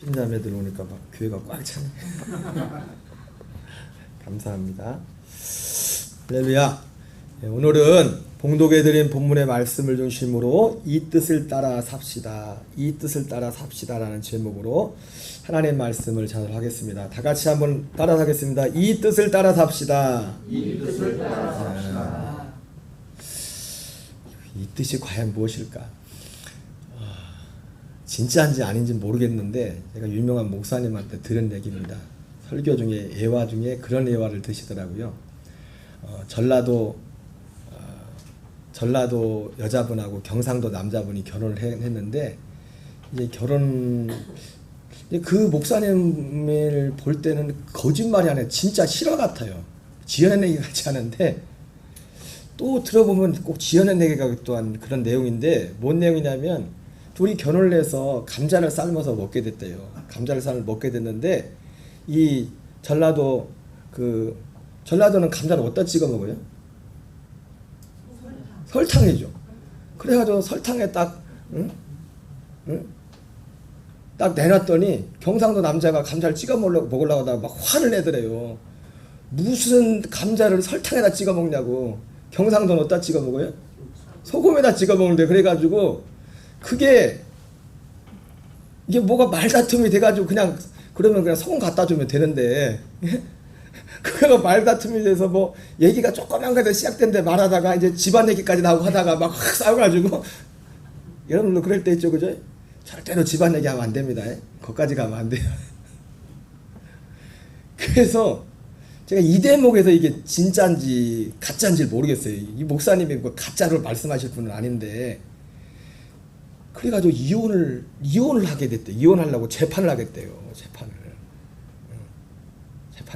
핀자매들 오니까 막 교회가 꽉 차네. 감사합니다. 할렐루야. 오늘은 봉독해 드린 본문의 말씀을 중심으로 이 뜻을 따라 삽시다. 이 뜻을 따라 삽시다라는 제목으로 하나님의 말씀을 전하겠습니다. 다 같이 한번 따라 하겠습니다. 이 뜻을 따라 삽시다. 이 뜻을 따라 삽시다. 이 뜻이 과연 무엇일까? 진짜인지 아닌지 모르겠는데 제가 유명한 목사님한테 들은 얘기입니다. 설교 중에 예화 중에 그런 예화를 드시더라고요. 전라도 여자분하고 경상도 남자분이 결혼을 했는데 이제 그 목사님을 볼 때는 거짓말이 아니라 진짜 실화 같아요. 지어낸 얘기 같지 않은데 또 들어보면 꼭 지어낸 얘기가 또한 그런 내용인데 뭔 내용이냐면 둘이 결혼을 해서 감자를 삶아서 먹게 됐대요. 감자를 삶아 먹게 됐는데 이 전라도는 감자를 어디다 찍어 먹어요? 설탕이죠. 그래가지고 설탕에 딱 내놨더니 경상도 남자가 감자를 찍어 먹으려고 하다가 막 화를 내더래요. 무슨 감자를 설탕에다 찍어 먹냐고. 경상도는 어디다 찍어 먹어요? 소금에다 찍어 먹는데 그래가지고 이게 뭐가 말다툼이 돼가지고 그러면 그냥 소금 갖다 주면 되는데 그거가 말다툼이 돼서 뭐 얘기가 조그만 거에서 시작된데 말하다가 이제 집안 얘기까지 나오고 하다가 막 확 싸워가지고 여러분도 그럴 때 있죠, 그죠? 절대로 집안 얘기하면 안 됩니다. 거기까지 가면 안 돼요. 그래서 제가 이 대목에서 이게 진짜인지 가짜인지 모르겠어요. 이 목사님이 뭐 가짜로 말씀하실 분은 아닌데 그래가지고 이혼을 하게 됐대. 이혼하려고 재판을 하겠대요. 재판을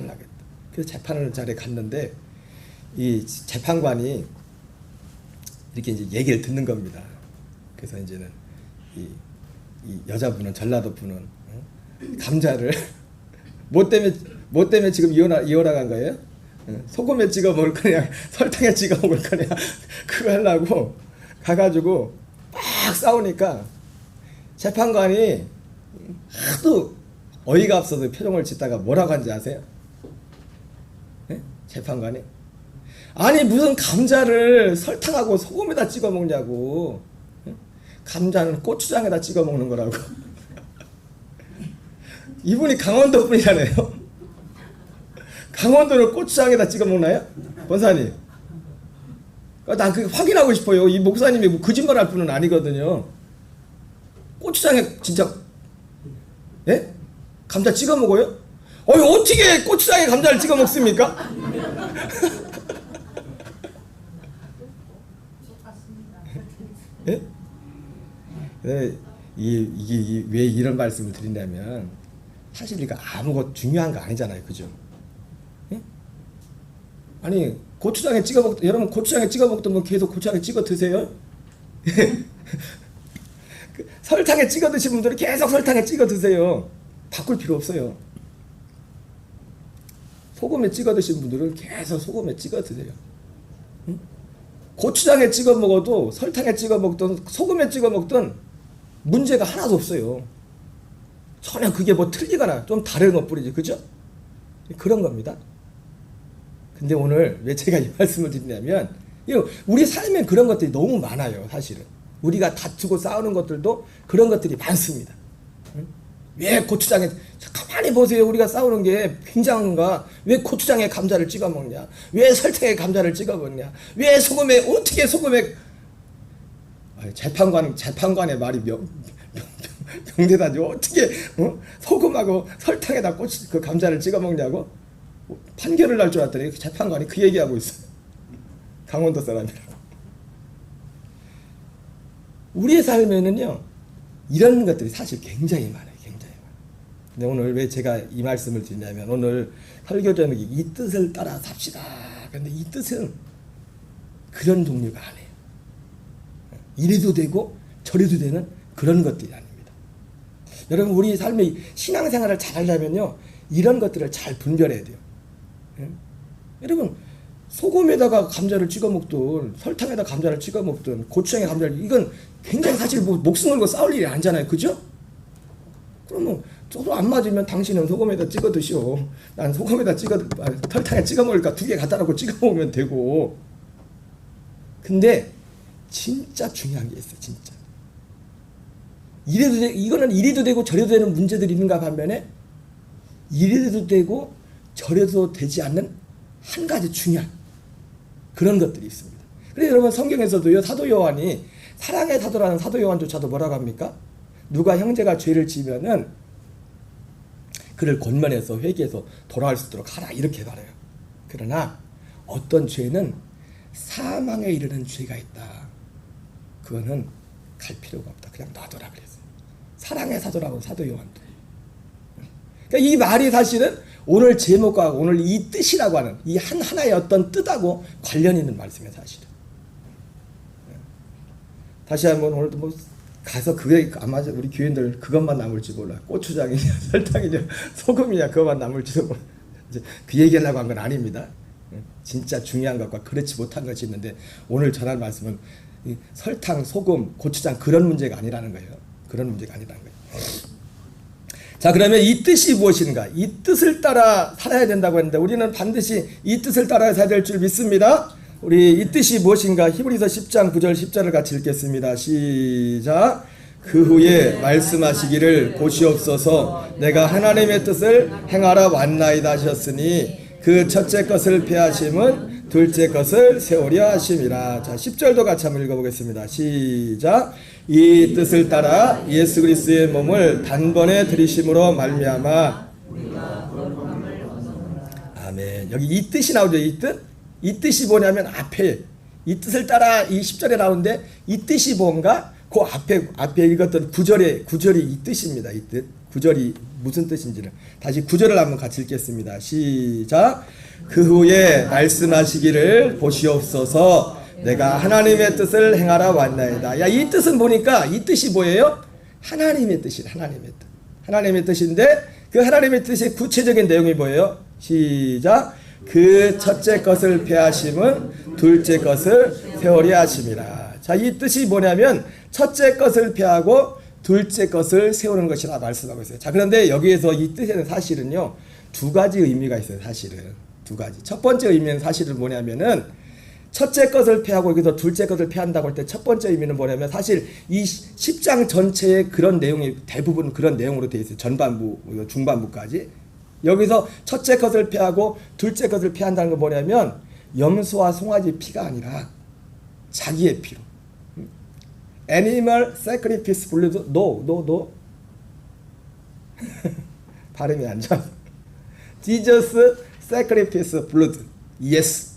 하겠다. 그래서 재판을 자리에 갔는데 이 재판관이 이렇게 이제 얘기를 듣는 겁니다. 그래서 이제는 이 여자분은 전라도 분은 감자를 뭐 때문에 지금 이혼한 거예요? 소금에 찍어 먹을 거냐, 설탕에 찍어 먹을 거냐, 그거 하려고 가가지고 막 싸우니까 재판관이 하도 어이가 없어서 표정을 짓다가 뭐라고 한지 아세요? 네? 재판관이 아니 무슨 감자를 설탕하고 소금에다 찍어 먹냐고. 감자는 고추장에다 찍어 먹는 거라고. 이분이 강원도 분이잖아요. 강원도를 고추장에다 찍어 먹나요? 권사님, 난 그게 확인하고 싶어요. 이 목사님이 뭐 거짓말할 분은 아니거든요. 고추장에 진짜 감자 찍어 먹어요? 어떻게 고추장에 감자를 찍어 먹습니까? 이게 왜 이런 말씀을 드리냐면 사실 이거 아무것도 중요한 거 아니잖아요, 그죠? 아니 고추장에 찍어 여러분 고추장에 찍어 먹던 뭐 계속 고추장에 찍어 드세요? 설탕에 찍어 드신 분들은 계속 설탕에 찍어 드세요. 바꿀 필요 없어요. 소금에 찍어 드신 분들은 계속 소금에 찍어 드세요. 고추장에 찍어 먹어도 설탕에 찍어 먹든 소금에 찍어 먹든 문제가 하나도 없어요. 전혀 그게 뭐 틀리거나 좀 다른 것뿐이지, 그죠? 그런 겁니다. 근데 오늘 왜 제가 이 말씀을 드리냐면 우리 삶에 그런 것들이 너무 많아요. 사실은 우리가 다투고 싸우는 것들도 그런 것들이 많습니다. 왜 고추장에 가만히 보세요. 우리가 싸우는 게 굉장한가? 왜 고추장에 감자를 찍어 먹냐? 왜 설탕에 감자를 찍어 먹냐? 왜 소금에 어떻게 소금에 재판관의 말이 명대다니 어떻게 소금하고 설탕에다 그 감자를 찍어 먹냐고 판결을 날 줄 알았더니 재판관이 그 얘기하고 있어요. 강원도 사람이라고. 우리의 삶에는요 이런 것들이 사실 굉장히 많아요. 근데 오늘 왜 제가 이 말씀을 드리냐면 오늘 설교 제목이 이 뜻을 따라 삽시다. 근데 이 뜻은 그런 종류가 아니에요. 이래도 되고 저래도 되는 그런 것들이 아닙니다. 여러분 우리 삶의 신앙생활을 잘 하려면요 이런 것들을 잘 분별해야 돼요. 여러분 소금에다가 감자를 찍어 먹든 설탕에다 감자를 찍어 먹든 고추장에 감자를 이건 굉장히 사실 뭐 목숨 걸고 싸울 일이 아니잖아요, 그죠? 그러면 서로 안 맞으면 당신은 소금에다 찍어 드시오. 난 소금에다 설탕에 찍어 먹을까 두 개 갖다 놓고 찍어 먹으면 되고. 근데 진짜 중요한 게 있어요. 진짜. 이거는 이래도 되고 저래도 되는 문제들이 있는가 반면에 이래도 되고 저래도 되지 않는 한 가지 중요한 그런 것들이 있습니다. 그래서 여러분 성경에서도요, 사도 요한이 사랑의 사도라는 사도 요한조차도 뭐라고 합니까? 누가 형제가 죄를 지으면은 그를 권면해서 회개해서 돌아올 수 있도록 하라 이렇게 말해요. 그러나 어떤 죄는 사망에 이르는 죄가 있다. 그거는 갈 필요가 없다. 그냥 놔둬라 그랬어요. 사랑의 사도라고 사도 요한도. 그러니까 이 말이 사실은 오늘 제목과 오늘 이 뜻이라고 하는 이 하나의 어떤 뜻하고 관련 있는 말씀이에요, 사실은. 다시 한번 오늘도 뭐 가서 그게 아마 우리 교인들 그것만 남을지 몰라. 고추장이냐 설탕이냐 소금이냐 그것만 남을지도 몰라. 이제 그 얘기하려고 한 건 아닙니다. 진짜 중요한 것과 그렇지 못한 것이 있는데 오늘 전할 말씀은 설탕, 소금, 고추장 그런 문제가 아니라는 거예요. 그런 문제가 아니라는 거예요. 자, 그러면 이 뜻이 무엇인가? 이 뜻을 따라 살아야 된다고 했는데 우리는 반드시 이 뜻을 따라 살아야 될 줄 믿습니다. 우리 이 뜻이 무엇인가? 히브리서 10장 9절 10절을 같이 읽겠습니다. 시작. 그 후에 말씀하시기를 보시옵소서 내가 하나님의 뜻을 행하러 왔나이다 하셨으니 그 첫째 것을 폐하심은 둘째 것을 세우려 하심이라. 자, 10절도 같이 한번 읽어보겠습니다. 시작. 이 뜻을 따라 예수 그리스도의 몸을 단번에 들이심으로 말미암아. 아멘. 여기 이 뜻이 나오죠. 이 뜻. 이 뜻이 뭐냐면 앞에 이 뜻을 따라 이 10절에 나오는데 이 뜻이 뭔가 그 앞에 읽었던 구절이 이 뜻입니다. 이 뜻. 구절이 무슨 뜻인지를 다시 구절을 한번 같이 읽겠습니다. 시작. 그 후에 말씀하시기를 보시옵소서 내가 하나님의 뜻을 행하러 왔나이다. 야, 이 뜻은 보니까 이 뜻이 뭐예요? 하나님의 뜻이다. 하나님의 뜻. 하나님의 뜻인데 그 하나님의 뜻의 구체적인 내용이 뭐예요? 시작. 그 첫째 것을 폐하심은 둘째 것을 세우려 하심이라. 자, 이 뜻이 뭐냐면 첫째 것을 폐하고 둘째 것을 세우는 것이라 말씀하고 있어요. 자, 그런데 여기에서 이 뜻에는 사실은요, 두 가지 의미가 있어요. 사실은 두 가지. 첫 번째 의미는 사실은 뭐냐면은 첫째 것을 폐하고 여기서 둘째 것을 폐한다고 할 때 첫 번째 의미는 뭐냐면 사실 이 10장 전체의 그런 내용이 대부분 그런 내용으로 되어 있어요. 전반부, 중반부까지. 여기서 첫째 것을 폐하고 둘째 것을 폐한다는 건 뭐냐면 염소와 송아지 피가 아니라 자기의 피로. Animal sacrifice blood. No. 발음이 안 좋아. Jesus sacrifice blood. Yes.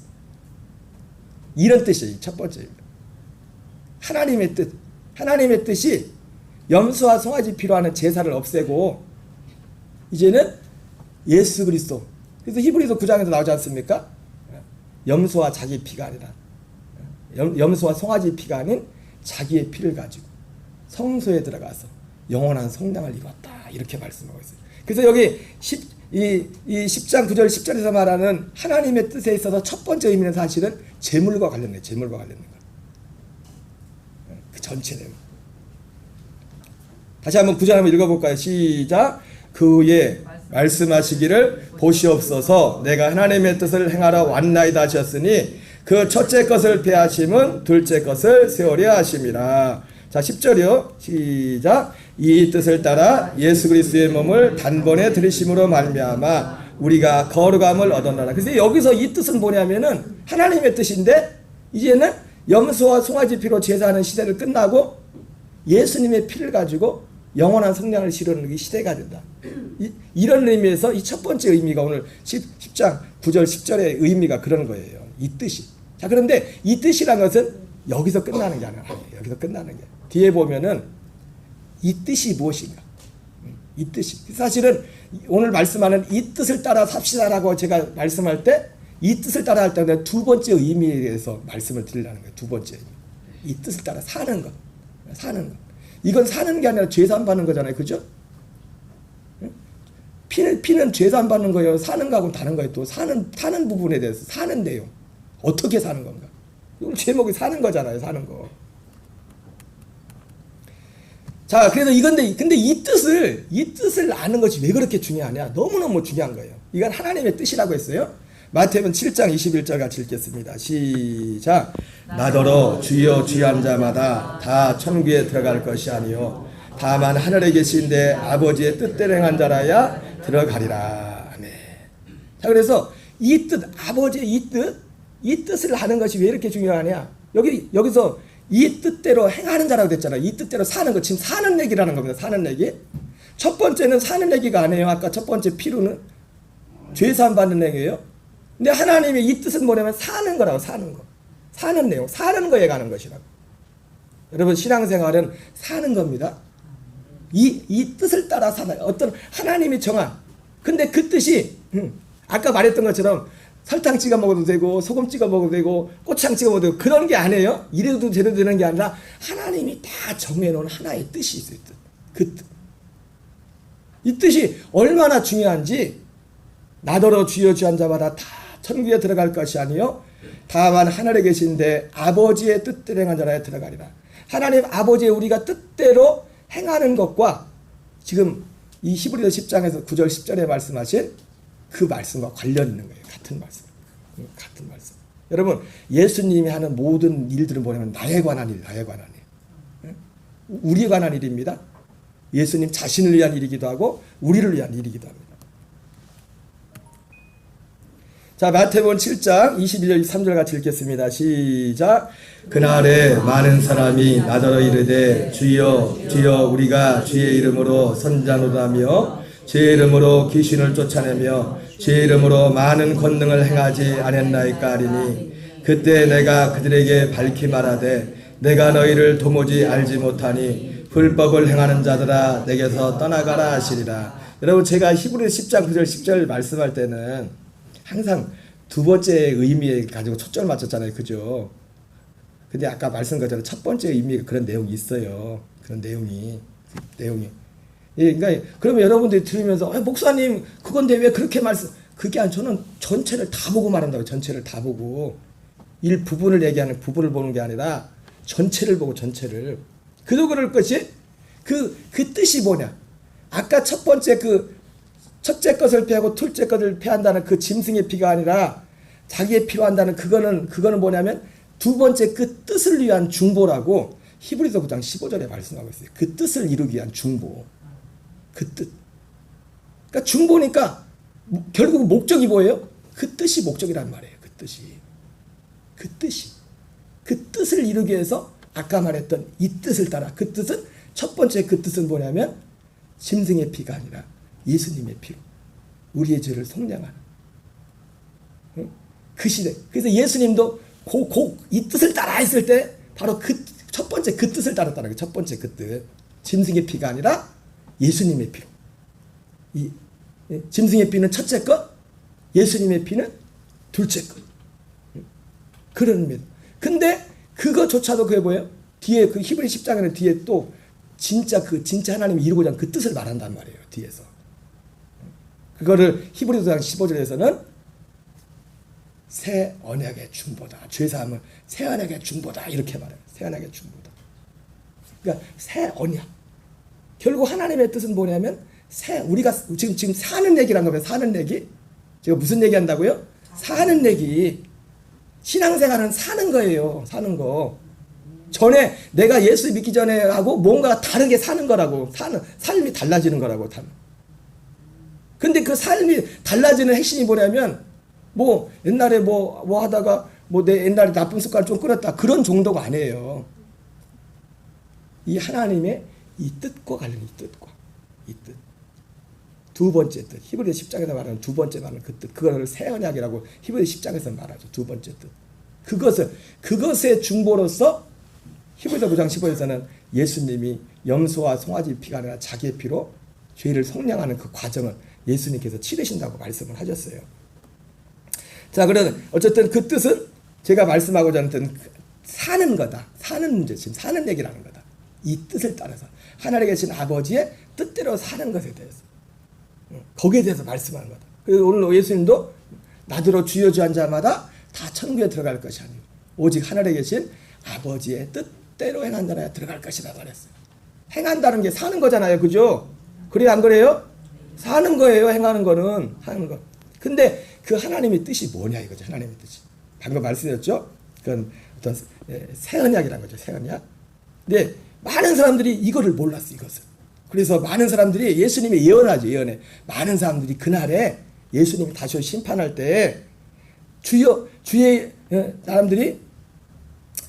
이런 뜻이에요. 첫 번째입니다. 하나님의 뜻. 하나님의 뜻이 염소와 송아지 피로 하는 제사를 없애고 이제는 예수 그리스도. 그래서 히브리서 9장에서 나오지 않습니까? 염소와 자기 피가 아니라 염소와 송아지 피가 아닌 자기의 피를 가지고 성소에 들어가서 영원한 성당을 이뤘다. 이렇게 말씀하고 있어요. 그래서 여기 이 10장 9절 10절에서 말하는 하나님의 뜻에 있어서 첫 번째 의미는 사실은 재물과 관련된 재물과 관련된 것. 그 전체 내용. 다시 한번 9절 한번 읽어볼까요? 시작. 그 후에 말씀하시기를 보시옵소서 내가 하나님의 뜻을 행하러 왔나이다 하셨으니 그 첫째 것을 폐하심은 둘째 것을 세우려 하심이라. 자, 10절이요. 시작. 이 뜻을 따라 예수 그리스도의 몸을 단번에 들이심으로 말미암아 우리가 거룩함을 얻었노라. 그래서 여기서 이 뜻은 뭐냐면은 하나님의 뜻인데 이제는 염소와 송아지 피로 제사하는 시대를 끝나고 예수님의 피를 가지고 영원한 성령을 이루는 시대가 된다. 이런 의미에서 이 첫 번째 의미가 오늘 10장 9절 10절의 의미가 그런 거예요. 이 뜻이. 자, 그런데 이 뜻이란 것은 여기서 끝나는 게 아니라 여기서 끝나는 게 뒤에 보면은 이 뜻이 무엇인가? 이 뜻이 사실은 오늘 말씀하는 이 뜻을 따라 삽시다라고 제가 말씀할 때 이 뜻을 따라 할 때는 두 번째 의미에 대해서 말씀을 드리려는 거예요. 두 번째 의미. 이 뜻을 따라 사는 것, 사는 것. 이건 사는 게 아니라 죄산 받는 거잖아요, 그죠? 피는 죄산 받는 거예요. 사는 거하고는 다른 거예요. 또 사는 부분에 대해서 사는 내용. 어떻게 사는 건가? 오늘 제목이 사는 거잖아요. 사는 거. 자, 그래서 근데 이 뜻을 아는 것이 왜 그렇게 중요하냐? 너무너무 중요한 거예요. 이건 하나님의 뜻이라고 했어요. 마태복음 7장 21절 같이 읽겠습니다. 시작. 나더러 주여 주여 자마다 다 천국에 들어갈 것이 아니요 다만 하늘에 계신 내 아버지의 뜻대로 행한 자라야 들어가리라. 아멘. 자, 그래서 이 뜻, 아버지의 이 뜻을 아는 것이 왜 이렇게 중요하냐? 여기서 이 뜻대로 행하는 자라고 됐잖아요. 이 뜻대로 사는 거, 지금 사는 얘기라는 겁니다. 사는 얘기. 첫 번째는 사는 얘기가 아니에요. 아까 첫 번째 피로는 죄사함 받는 얘기예요. 근데 하나님의 이 뜻은 뭐냐면 사는 거라고, 사는 거. 사는 내용, 사는 거에 가는 것이라고. 여러분, 신앙생활은 사는 겁니다. 이 뜻을 따라 사는, 어떤 하나님이 정한. 근데 그 뜻이, 아까 말했던 것처럼 설탕 찍어 먹어도 되고, 소금 찍어 먹어도 되고, 고추장 찍어 먹어도 되고, 그런 게 아니에요. 이래도 제대로 되는 게 아니라, 하나님이 다 정해놓은 하나의 뜻이 있어요. 뜻. 그 뜻. 이 뜻이 얼마나 중요한지, 나더러 주여 주한 자마다 다 천국에 들어갈 것이 아니요 다만 하늘에 계신데 아버지의 뜻대로 행한 자라야 들어가리라. 하나님 아버지의 우리가 뜻대로 행하는 것과 지금 이 히브리서 10장에서 9절 10절에 말씀하신 그 말씀과 관련 있는 거예요. 같은 말씀. 같은 말씀. 여러분, 예수님이 하는 모든 일들은 뭐냐면 나에 관한 일, 나에 관한 일. 우리에 관한 일입니다. 예수님 자신을 위한 일이기도 하고 우리를 위한 일이기도 합니다. 자, 마태복음 7장 21절 23절 같이 읽겠습니다. 시작. 그날에 많은 사람이 나더러 이르되 주여 주여 우리가 주의 이름으로 선자노다며 주의 이름으로 귀신을 쫓아내며 주의 이름으로 많은 권능을 행하지 않았나이까 하리니 그때 내가 그들에게 밝히 말하되 내가 너희를 도무지 알지 못하니 불법을 행하는 자들아 내게서 떠나가라 하시리라. 여러분, 제가 히브리서 10장 9절 10절 말씀할 때는 항상 두 번째 의미에 가지고 초점을 맞췄잖아요. 그죠? 근데 아까 말씀한 것처럼 첫 번째 의미가 그런 내용이 있어요. 그런 내용이. 예, 그러니까 그러면 여러분들이 들으면서 목사님 그건데 왜 그렇게 말씀? 그게 아니라 저는 전체를 다 보고 말한다고. 전체를 다 보고 일부분을 얘기하는 부분을 보는 게 아니라 전체를 보고 전체를. 그도 그럴 것이 그 뜻이 뭐냐? 아까 첫 번째 첫째 것을 패하고 둘째 것을 패한다는 그 짐승의 피가 아니라 자기의 피로 한다는 그거는 뭐냐면 두 번째 그 뜻을 위한 중보라고 히브리서 9장 15절에 말씀하고 있어요. 그 뜻을 이루기 위한 중보. 그 뜻. 그러니까 중보니까 결국 목적이 뭐예요? 그 뜻이 목적이란 말이에요. 그 뜻이. 그 뜻을 이루기 위해서 아까 말했던 이 뜻을 따라. 그 뜻은 첫 번째 그 뜻은 뭐냐면 짐승의 피가 아니라 예수님의 피로 우리의 죄를 속량하는 그 시대. 그래서 예수님도 이 뜻을 따라 했을 때 바로 그 첫 번째 그 뜻을 따랐다는 거예요. 첫 번째 그 뜻. 짐승의 피가 아니라 예수님의 피로. 이 짐승의 피는 첫째 것, 예수님의 피는 둘째 것. 그런 의미입니다. 근데 그거조차도 그게 뭐예요? 뒤에 그 히브리 10장에는 뒤에 또 진짜 하나님이 이루고자 하는 그 뜻을 말한단 말이에요. 뒤에서. 그거를 히브리서 15절에서는 새 언약의 중보다. 죄사함은 새 언약의 중보다. 이렇게 말해요. 새 언약의 중보다. 그러니까 새 언약. 결국 하나님의 뜻은 뭐냐면 우리가 지금 사는 얘기란 겁니다. 사는 얘기. 제가 무슨 얘기 한다고요? 사는 얘기. 신앙생활은 사는 거예요. 사는 거. 전에 내가 예수 믿기 전에 하고 뭔가 다르게 사는 거라고. 삶이 달라지는 거라고. 근데 그 삶이 달라지는 핵심이 뭐냐면 뭐 옛날에 뭐 하다가 뭐 내 옛날에 나쁜 습관을 좀 끊었다. 그런 정도가 아니에요. 이 하나님의 이 뜻과 관련 이 뜻. 두 번째 뜻. 히브리서 10장에서 말하는 두 번째 말하는 그 뜻. 그거를 새 언약이라고 히브리서 10장에서 말하죠. 두 번째 뜻. 그것의 중보로서 히브리서 9장 15절에서는 예수님이 염소와 송아지 피가 아니라 자기의 피로 죄를 속량하는 그 과정을 예수님께서 치르신다고 말씀을 하셨어요. 자, 그러면 어쨌든 그 뜻은 제가 말씀하고자 하는 사는 거다. 사는 문제, 지금 사는 얘기라는 거다. 이 뜻을 따라서 하늘에 계신 아버지의 뜻대로 사는 것에 대해서 거기에 대해서 말씀하는 거다. 그래서 오늘 예수님도 나더러 주여 주한 자마다 다 천국에 들어갈 것이 아니고 오직 하늘에 계신 아버지의 뜻대로 행한 자라야 들어갈 것이라고 말했어요. 행한다는 게 사는 거잖아요. 그죠? 그래요, 안 그래요? 사는 거예요. 행하는 거는. 하는 거. 근데 그 하나님의 뜻이 뭐냐 이거죠. 하나님의 뜻이. 방금 말씀드렸죠? 그건 어떤 새 언약이라는 거죠. 새 언약. 근데 많은 사람들이 이거를 몰랐어. 이것을. 그래서 많은 사람들이 예수님이 예언하죠. 예언해. 많은 사람들이 그날에 예수님이 다시 심판할 때 주의 사람들이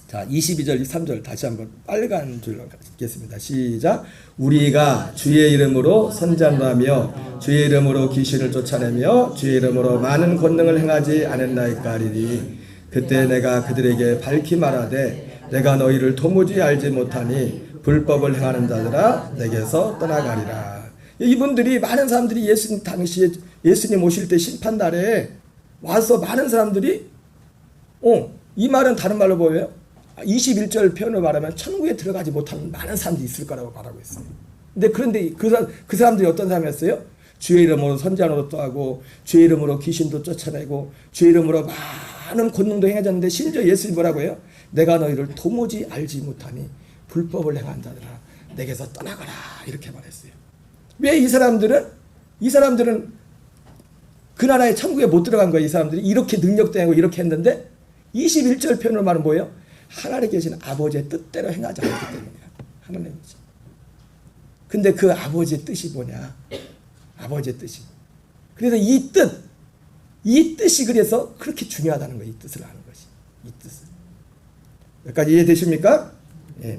자 22절 23절 다시 한번 빨간 줄로 읽겠습니다. 시작. 우리가 주의 이름으로 선장하며 주의 이름으로 귀신을 쫓아내며 주의 이름으로 많은 권능을 행하지 않았나이까 하리니 그때 내가 그들에게 밝히 말하되 내가 너희를 도무지 알지 못하니 불법을 행하는 자들아 내게서 떠나가리라. 이분들이 많은 사람들이 예수님 당시에 예수님 오실 때 심판날에 와서 많은 사람들이 이 말은 다른 말로 뭐예요? 21절 표현을 말하면 천국에 들어가지 못하는 많은 사람들이 있을 거라고 말하고 있어요. 그런데 그 사람들이 어떤 사람이었어요? 주의 이름으로 선지자노릇도 하고 주의 이름으로 귀신도 쫓아내고 주의 이름으로 많은 권능도 행하셨는데 심지어 예수님 뭐라고 해요? 내가 너희를 도무지 알지 못하니 불법을 행한 자들아 내게서 떠나가라 이렇게 말했어요. 왜 이 사람들은 그 나라의 천국에 못 들어간 거예요. 이 사람들이 이렇게 능력도 하고 이렇게 했는데 21절 표현으로 말은 뭐예요? 하나님에 계신 아버지의 뜻대로 행하지 않기 때문이야. 하나님이지. 근데 그 아버지의 뜻이 뭐냐? 아버지의 뜻이. 그래서 이 뜻이 그래서 그렇게 중요하다는 거예요. 이 뜻을 아는 것이. 이 뜻을. 여기까지 이해되십니까? 예.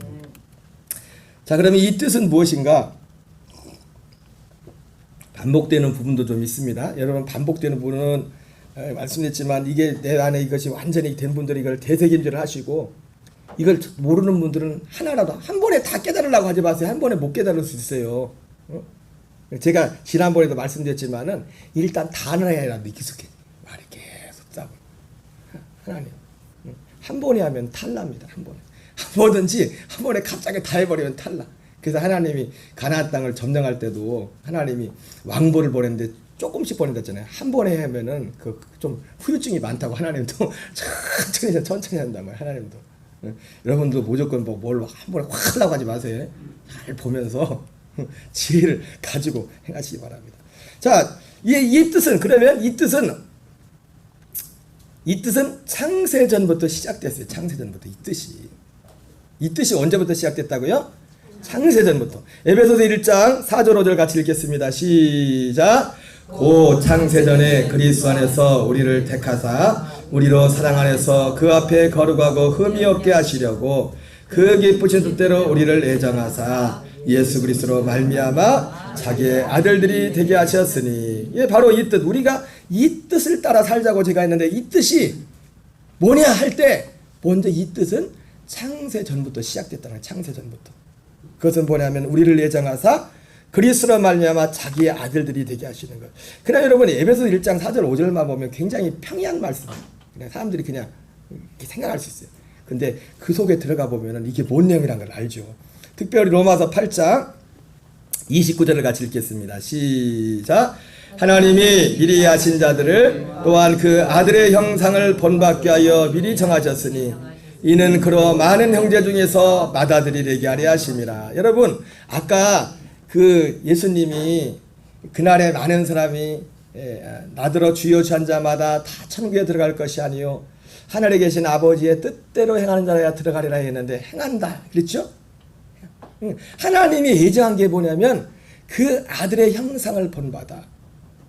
자, 그러면 이 뜻은 무엇인가? 반복되는 부분도 좀 있습니다. 여러분 반복되는 부분은 말씀드렸지만 이게 내 안에 이것이 완전히 된 분들이 이걸 되새김질을 하시고 이걸 모르는 분들은 하나라도 한 번에 다 깨달으려고 하지 마세요. 한 번에 못 깨달을 수 있어요. 제가 지난번에도 말씀드렸지만은 일단 단어에라도 익숙해. 말이 계속 짜고. 하나님. 한 번에 하면 탈납니다. 한 번에. 뭐든지 한 번에 갑자기 다 해버리면 탈나. 그래서 하나님이 가나안 땅을 점령할 때도 하나님이 왕보를 보냈는데 조금씩 보낸다잖아요. 한 번에 하면은 그 좀 후유증이 많다고 하나님도 천천히 한단 말이에요. 하나님도. 여러분도 무조건 뭘 한 번에 확 하려고 하지 마세요. 잘 보면서 지혜를 가지고 행하시기 바랍니다. 자, 이 뜻은 그러면 이 뜻은 창세전부터 시작됐어요. 창세전부터 이 뜻이 언제부터 시작됐다고요? 창세전부터. 에베소서 1장 4절 5절 같이 읽겠습니다. 시작. 고 창세전에 그리스도 안에서 우리를 택하사 우리로 사랑 안에서 그 앞에 거룩하고 흠이 없게 하시려고 그 기쁘신 뜻대로 우리를 애정하사 예수 그리스도로 말미암아 자기의 아들들이 되게 하셨으니. 예, 바로 이 뜻. 우리가 이 뜻을 따라 살자고 제가 했는데 이 뜻이 뭐냐 할 때 먼저 이 뜻은 창세전부터 시작됐다는 거예요. 창세전부터. 그것은 뭐냐면 우리를 예정하사 그리스도로 말미암아 자기의 아들들이 되게 하시는 것. 그러나 여러분 에베소 1장 4절 5절만 보면 굉장히 평이한 말씀. 그냥 사람들이 그냥 이렇게 생각할 수 있어요. 근데 그 속에 들어가 보면은 이게 뭔 내용이라는 걸 알죠. 특별히 로마서 8장 29절을 같이 읽겠습니다. 시작. 하나님이 미리 하신 자들을 또한 그 아들의 형상을 본받게 하여 미리 정하셨으니 이는 그로 많은 형제 중에서 맏아들이 되게 하려 하심이라. 여러분 아까 그 예수님이 그날에 많은 사람이 나더러 주여 주한 자마다 다 천국에 들어갈 것이 아니요 하늘에 계신 아버지의 뜻대로 행하는 자라야 들어가리라 했는데 행한다 그랬죠? 하나님이 예정한 게 뭐냐면 그 아들의 형상을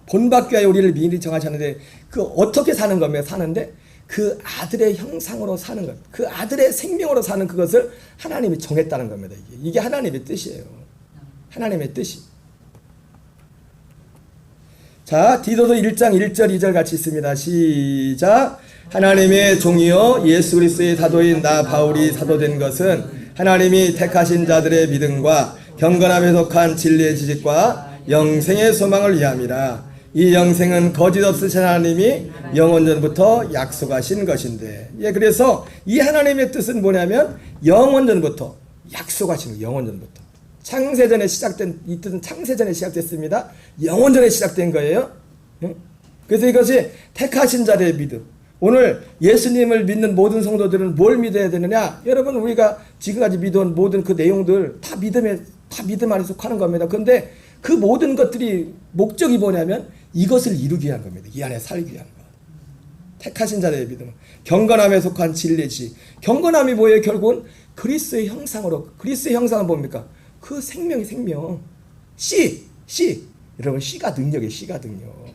본받게 하여 우리를 미리 정하셨는데 그 어떻게 사는 거면 사는데 그 아들의 형상으로 사는 것, 그 아들의 생명으로 사는 그것을 하나님이 정했다는 겁니다. 이게 하나님의 뜻이에요. 하나님의 뜻이. 자, 디도서 1장 1절 2절 같이 있습니다. 시작. 하나님의 종이요 예수 그리스도의 사도인 나 바울이 사도된 것은 하나님이 택하신 자들의 믿음과 경건함에 속한 진리의 지식과 영생의 소망을 위함이라. 이 영생은 거짓 없으신 하나님이 영원전부터 약속하신 것인데. 예, 그래서 이 하나님의 뜻은 뭐냐면 영원전부터 약속하신 거예요. 영원전부터. 창세전에 시작된 이 뜻은 창세전에 시작됐습니다. 영원전에 시작된 거예요. 그래서 이것이 택하신 자들의 믿음. 오늘 예수님을 믿는 모든 성도들은 뭘 믿어야 되느냐? 여러분 우리가 지금까지 믿어온 모든 그 내용들 다 믿음에 다 믿음 안에 속하는 겁니다. 그런데 그 모든 것들이 목적이 뭐냐면 이것을 이루기 위한 겁니다. 이 안에 살기 위한 것. 택하신 자들의 믿음은 경건함에 속한 진리지. 경건함이 뭐예요? 결국은 그리스도의 형상으로. 그리스도의 형상은 뭡니까? 그 생명이 생명. 씨. 여러분 씨가 능력이에요. 씨가 능력.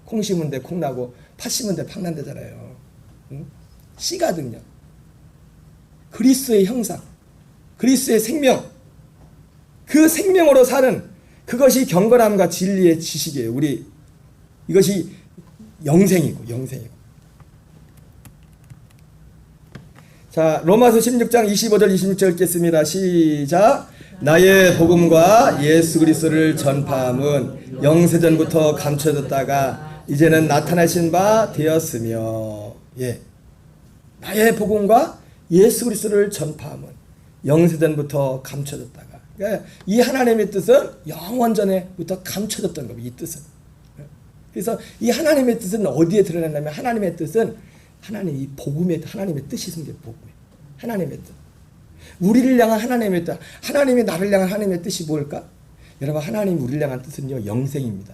콩 심은 데 콩 나고 팥 심은 데 팥 난다잖아요. 응? 씨가 능력. 그리스도의 형상. 그리스도의 생명. 그 생명으로 사는 그것이 경건함과 진리의 지식이에요. 우리 이것이 영생이고. 자, 로마서 16장 25절 26절 읽겠습니다. 시작. 나의 복음과 예수 그리스도를 전파함은 영세전부터 감춰졌다가 이제는 나타나신 바 되었으며, 예, 나의 복음과 예수 그리스도를 전파함은 영세전부터 감춰졌다가, 그러니까 이 하나님의 뜻은 영원 전에부터 감춰졌던 겁니다. 이 뜻은. 그래서 이 하나님의 뜻은 어디에 드러났냐면 하나님의 뜻은 하나님 이 복음의 하나님의 뜻이 숨겨 복음에 하나님의 뜻. 우리를 향한 하나님의 뜻, 하나님이 나를 향한 하나님의 뜻이 뭘까? 여러분 하나님 우리를 향한 뜻은요 영생입니다.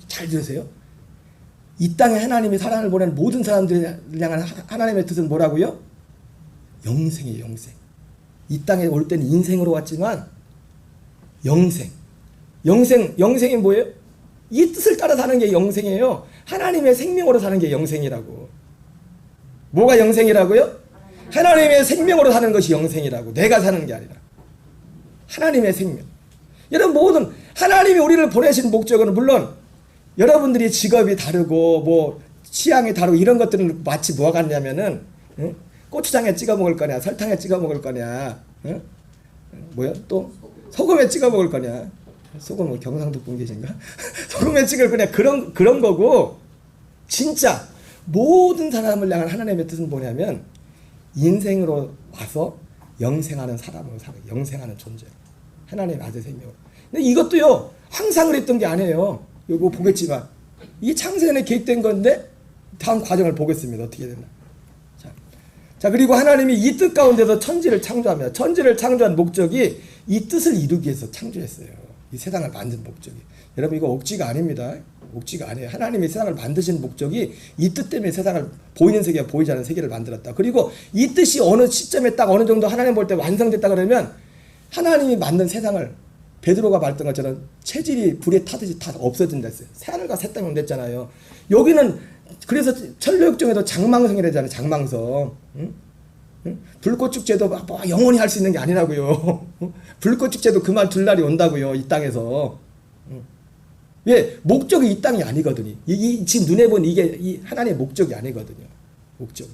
잘 들으세요. 이 땅에 하나님이 사랑을 보내는 모든 사람들을 향한 하나님의 뜻은 뭐라고요? 영생이에요. 영생. 이 땅에 올 때는 인생으로 왔지만 영생이 뭐예요? 이 뜻을 따라 사는 게 영생이에요. 하나님의 생명으로 사는 게 영생이라고. 뭐가 영생이라고요? 하나님의 생명으로 사는 것이 영생이라고. 내가 사는 게 아니라 하나님의 생명. 여러분 모든 하나님이 우리를 보내신 목적은 물론 여러분들이 직업이 다르고 뭐 취향이 다르고 이런 것들은 마치 뭐가 같냐면은 고추장에 찍어 먹을 거냐 설탕에 찍어 먹을 거냐 뭐야 또 소금에 찍어 먹을 거냐. 소금 뭐 경상도 분 계신가? 소금에 찍을 거냐 그런 거고, 진짜 모든 사람을 향한 하나님의 뜻은 뭐냐면 인생으로 와서 영생하는 사람으로 살아, 영생하는 존재. 하나님의 아들 생명으로. 근데 이것도요 항상 그랬던 게 아니에요. 이거 보겠지만 이 창세전에 계획된 건데 다음 과정을 보겠습니다. 어떻게 되나. 자 그리고 하나님이 이 뜻 가운데서 천지를 창조합니다. 천지를 창조한 목적이 이 뜻을 이루기 위해서 창조했어요. 이 세상을 만든 목적이. 여러분 이거 억지가 아닙니다. 억지가 아니에요. 하나님이 세상을 만드신 목적이 이 뜻 때문에 세상을 보이는 세계와 보이지 않는 세계를 만들었다. 그리고 이 뜻이 어느 시점에 딱 어느 정도 하나님 볼 때 완성됐다 그러면 하나님이 만든 세상을 베드로가 말했던 것처럼 체질이 불에 타듯이 다 없어진다 했어요. 새하늘과 새 땅이 온댔잖아요. 여기는 그래서 천로역정에도 장망성이라잖아요. 장망성. 응? 불꽃축제도 뭐 영원히 할 수 있는 게 아니라고요. 불꽃축제도 그만둘 날이 온다고요. 이 땅에서. 왜? 목적이 이 땅이 아니거든요. 지금 눈에 보는 이게 이 하나님의 목적이 아니거든요. 목적이.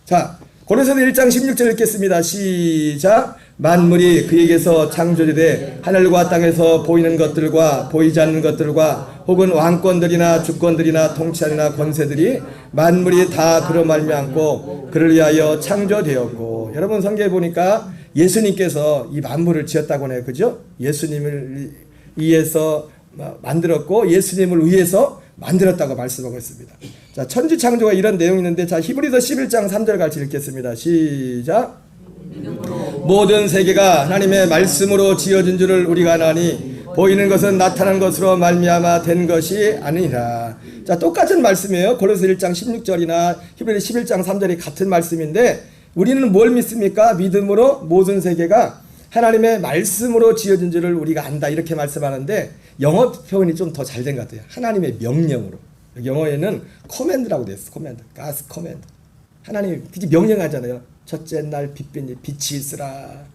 자, 고린도서 1장 16절 읽겠습니다. 시작. 만물이 그에게서 창조되되 하늘과 땅에서 보이는 것들과 보이지 않는 것들과 혹은 왕권들이나 주권들이나 통치하리나 권세들이 만물이 다 그로 말미암고 그를 위하여 창조되었고. 여러분 성경에 보니까 예수님께서 이 만물을 지었다고 해요. 그죠? 예수님을 위해서 만들었고 예수님을 위해서 만들었다고 말씀하고 있습니다. 자, 천지 창조가 이런 내용이 있는데, 자, 히브리서 11장 3절 같이 읽겠습니다. 시작. 모든 세계가 하나님의 말씀으로 지어진 줄을 우리가 아나니 보이는 것은 나타난 것으로 말미암아 된 것이 아니라. 자, 똑같은 말씀이에요. 고린도서 1장 16절이나 히브리서 11장 3절이 같은 말씀인데, 우리는 뭘 믿습니까? 믿음으로 모든 세계가 하나님의 말씀으로 지어진 줄을 우리가 안다, 이렇게 말씀하는데 영어 표현이 좀 더 잘 된 것 같아요. 하나님의 명령으로. 영어에는 커맨드라고 되어 있어요. 커맨드. 가스 커맨드. 하나님이 명령하잖아요. 첫째 날 빛이 있으라.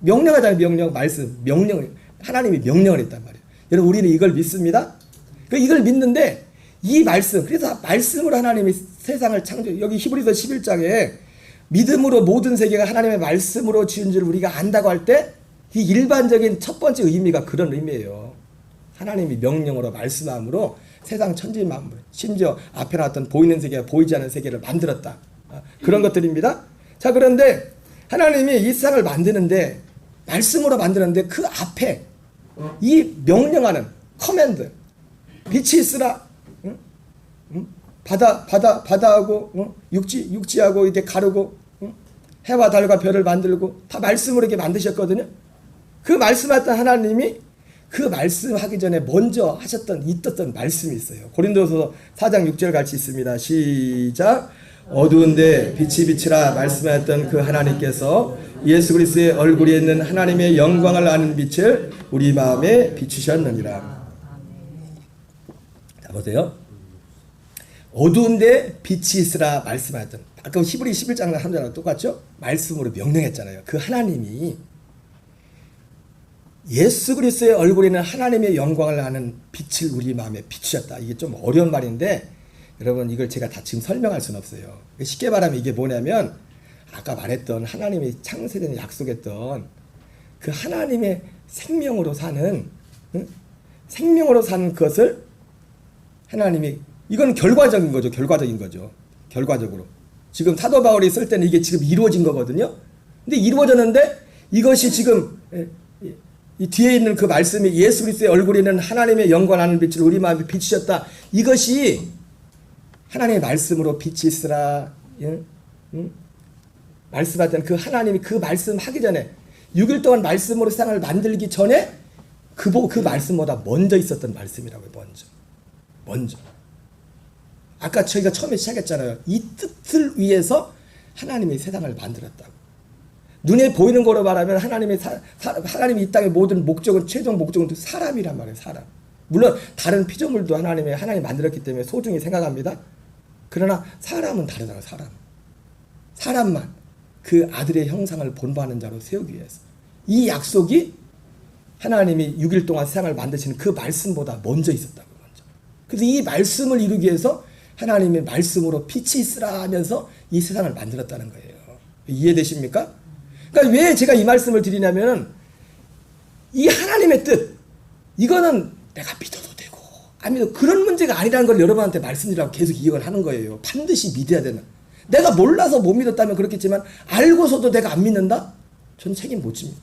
명령하잖아요. 명령, 말씀, 명령. 하나님이 명령을 했단 말이에요. 여러분 우리는 이걸 믿습니다. 이걸 믿는데 이 말씀, 그래서 말씀으로 하나님이 세상을 창조. 여기 히브리서 11장에 믿음으로 모든 세계가 하나님의 말씀으로 지은 줄 우리가 안다고 할 때 이 일반적인 첫 번째 의미가 그런 의미예요. 하나님이 명령으로 말씀함으로 세상 천지 만물, 심지어 앞에 나왔던 보이는 세계와 보이지 않는 세계를 만들었다. 그런 것들입니다. 자, 그런데 하나님이 이 세상을 만드는데 말씀으로 만드는데 그 앞에 이 명령하는 커맨드, 빛이 있으라, 바다하고 육지하고 이렇게 가르고 해와 달과 별을 만들고 다 말씀으로 이렇게 만드셨거든요. 그 말씀하셨던 하나님이 그 말씀하기 전에 먼저 하셨던 있었던 말씀이 있어요. 고린도서 4장 6절 같이 있습니다. 시작. 어두운데 빛이 비치라 말씀하셨던 그 하나님께서 예수 그리스도의 얼굴에 있는 하나님의 영광을 아는 빛을 우리 마음에 비추셨느니라. 자 보세요. 어두운데 빛이 있으라 말씀하셨던, 아까 히브리 11장 3절하고 똑같죠? 말씀으로 명령했잖아요. 그 하나님이 예수 그리스도의 얼굴에 있는 하나님의 영광을 아는 빛을 우리 마음에 비추셨다. 이게 좀 어려운 말인데 여러분 이걸 제가 다 지금 설명할 수는 없어요. 쉽게 말하면 이게 뭐냐면 아까 말했던 하나님이 창세전에 약속했던 그 하나님의 생명으로 사는, 생명으로 사는 것을 하나님이, 이건 결과적인 거죠. 결과적인 거죠. 결과적으로 지금 사도 바울이 쓸 때는 이게 지금 이루어진 거거든요. 근데 이루어졌는데 이것이 지금 이 뒤에 있는 그 말씀이 예수 그리스도의 얼굴에 있는 하나님의 영광 하는 빛을 우리 마음에 비추셨다. 이것이 하나님의 말씀으로 빛이 있으라. 말씀하던 그 하나님이 그 말씀 하기 전에 6일 동안 말씀으로 세상을 만들기 전에 그 말씀보다 먼저 있었던 말씀이라고요. 먼저. 아까 저희가 처음에 시작했잖아요. 이 뜻을 위해서 하나님이 세상을 만들었다고. 눈에 보이는 거로 말하면 하나님이 이 땅의 모든 목적은, 최종 목적은 사람이란 말이에요. 사람. 물론 다른 피조물도 하나님이 만들었기 때문에 소중히 생각합니다. 그러나 사람은 다르잖아요. 사람만 그 아들의 형상을 본받는 자로 세우기 위해서. 이 약속이 하나님이 6일 동안 세상을 만드시는 그 말씀보다 먼저 있었다고. 그래서 이 말씀을 이루기 위해서 하나님의 말씀으로 빛이 있으라 하면서 이 세상을 만들었다는 거예요. 이해되십니까? 그러니까 왜 제가 이 말씀을 드리냐면 이 하나님의 뜻, 이거는 내가 믿어도 되고 안 믿어도 그런 문제가 아니라는 걸 여러분한테 말씀드리라고 계속 이야기를 하는 거예요. 반드시 믿어야 되는. 내가 몰라서 못 믿었다면 그렇겠지만 알고서도 내가 안 믿는다? 전 책임 못 집니다.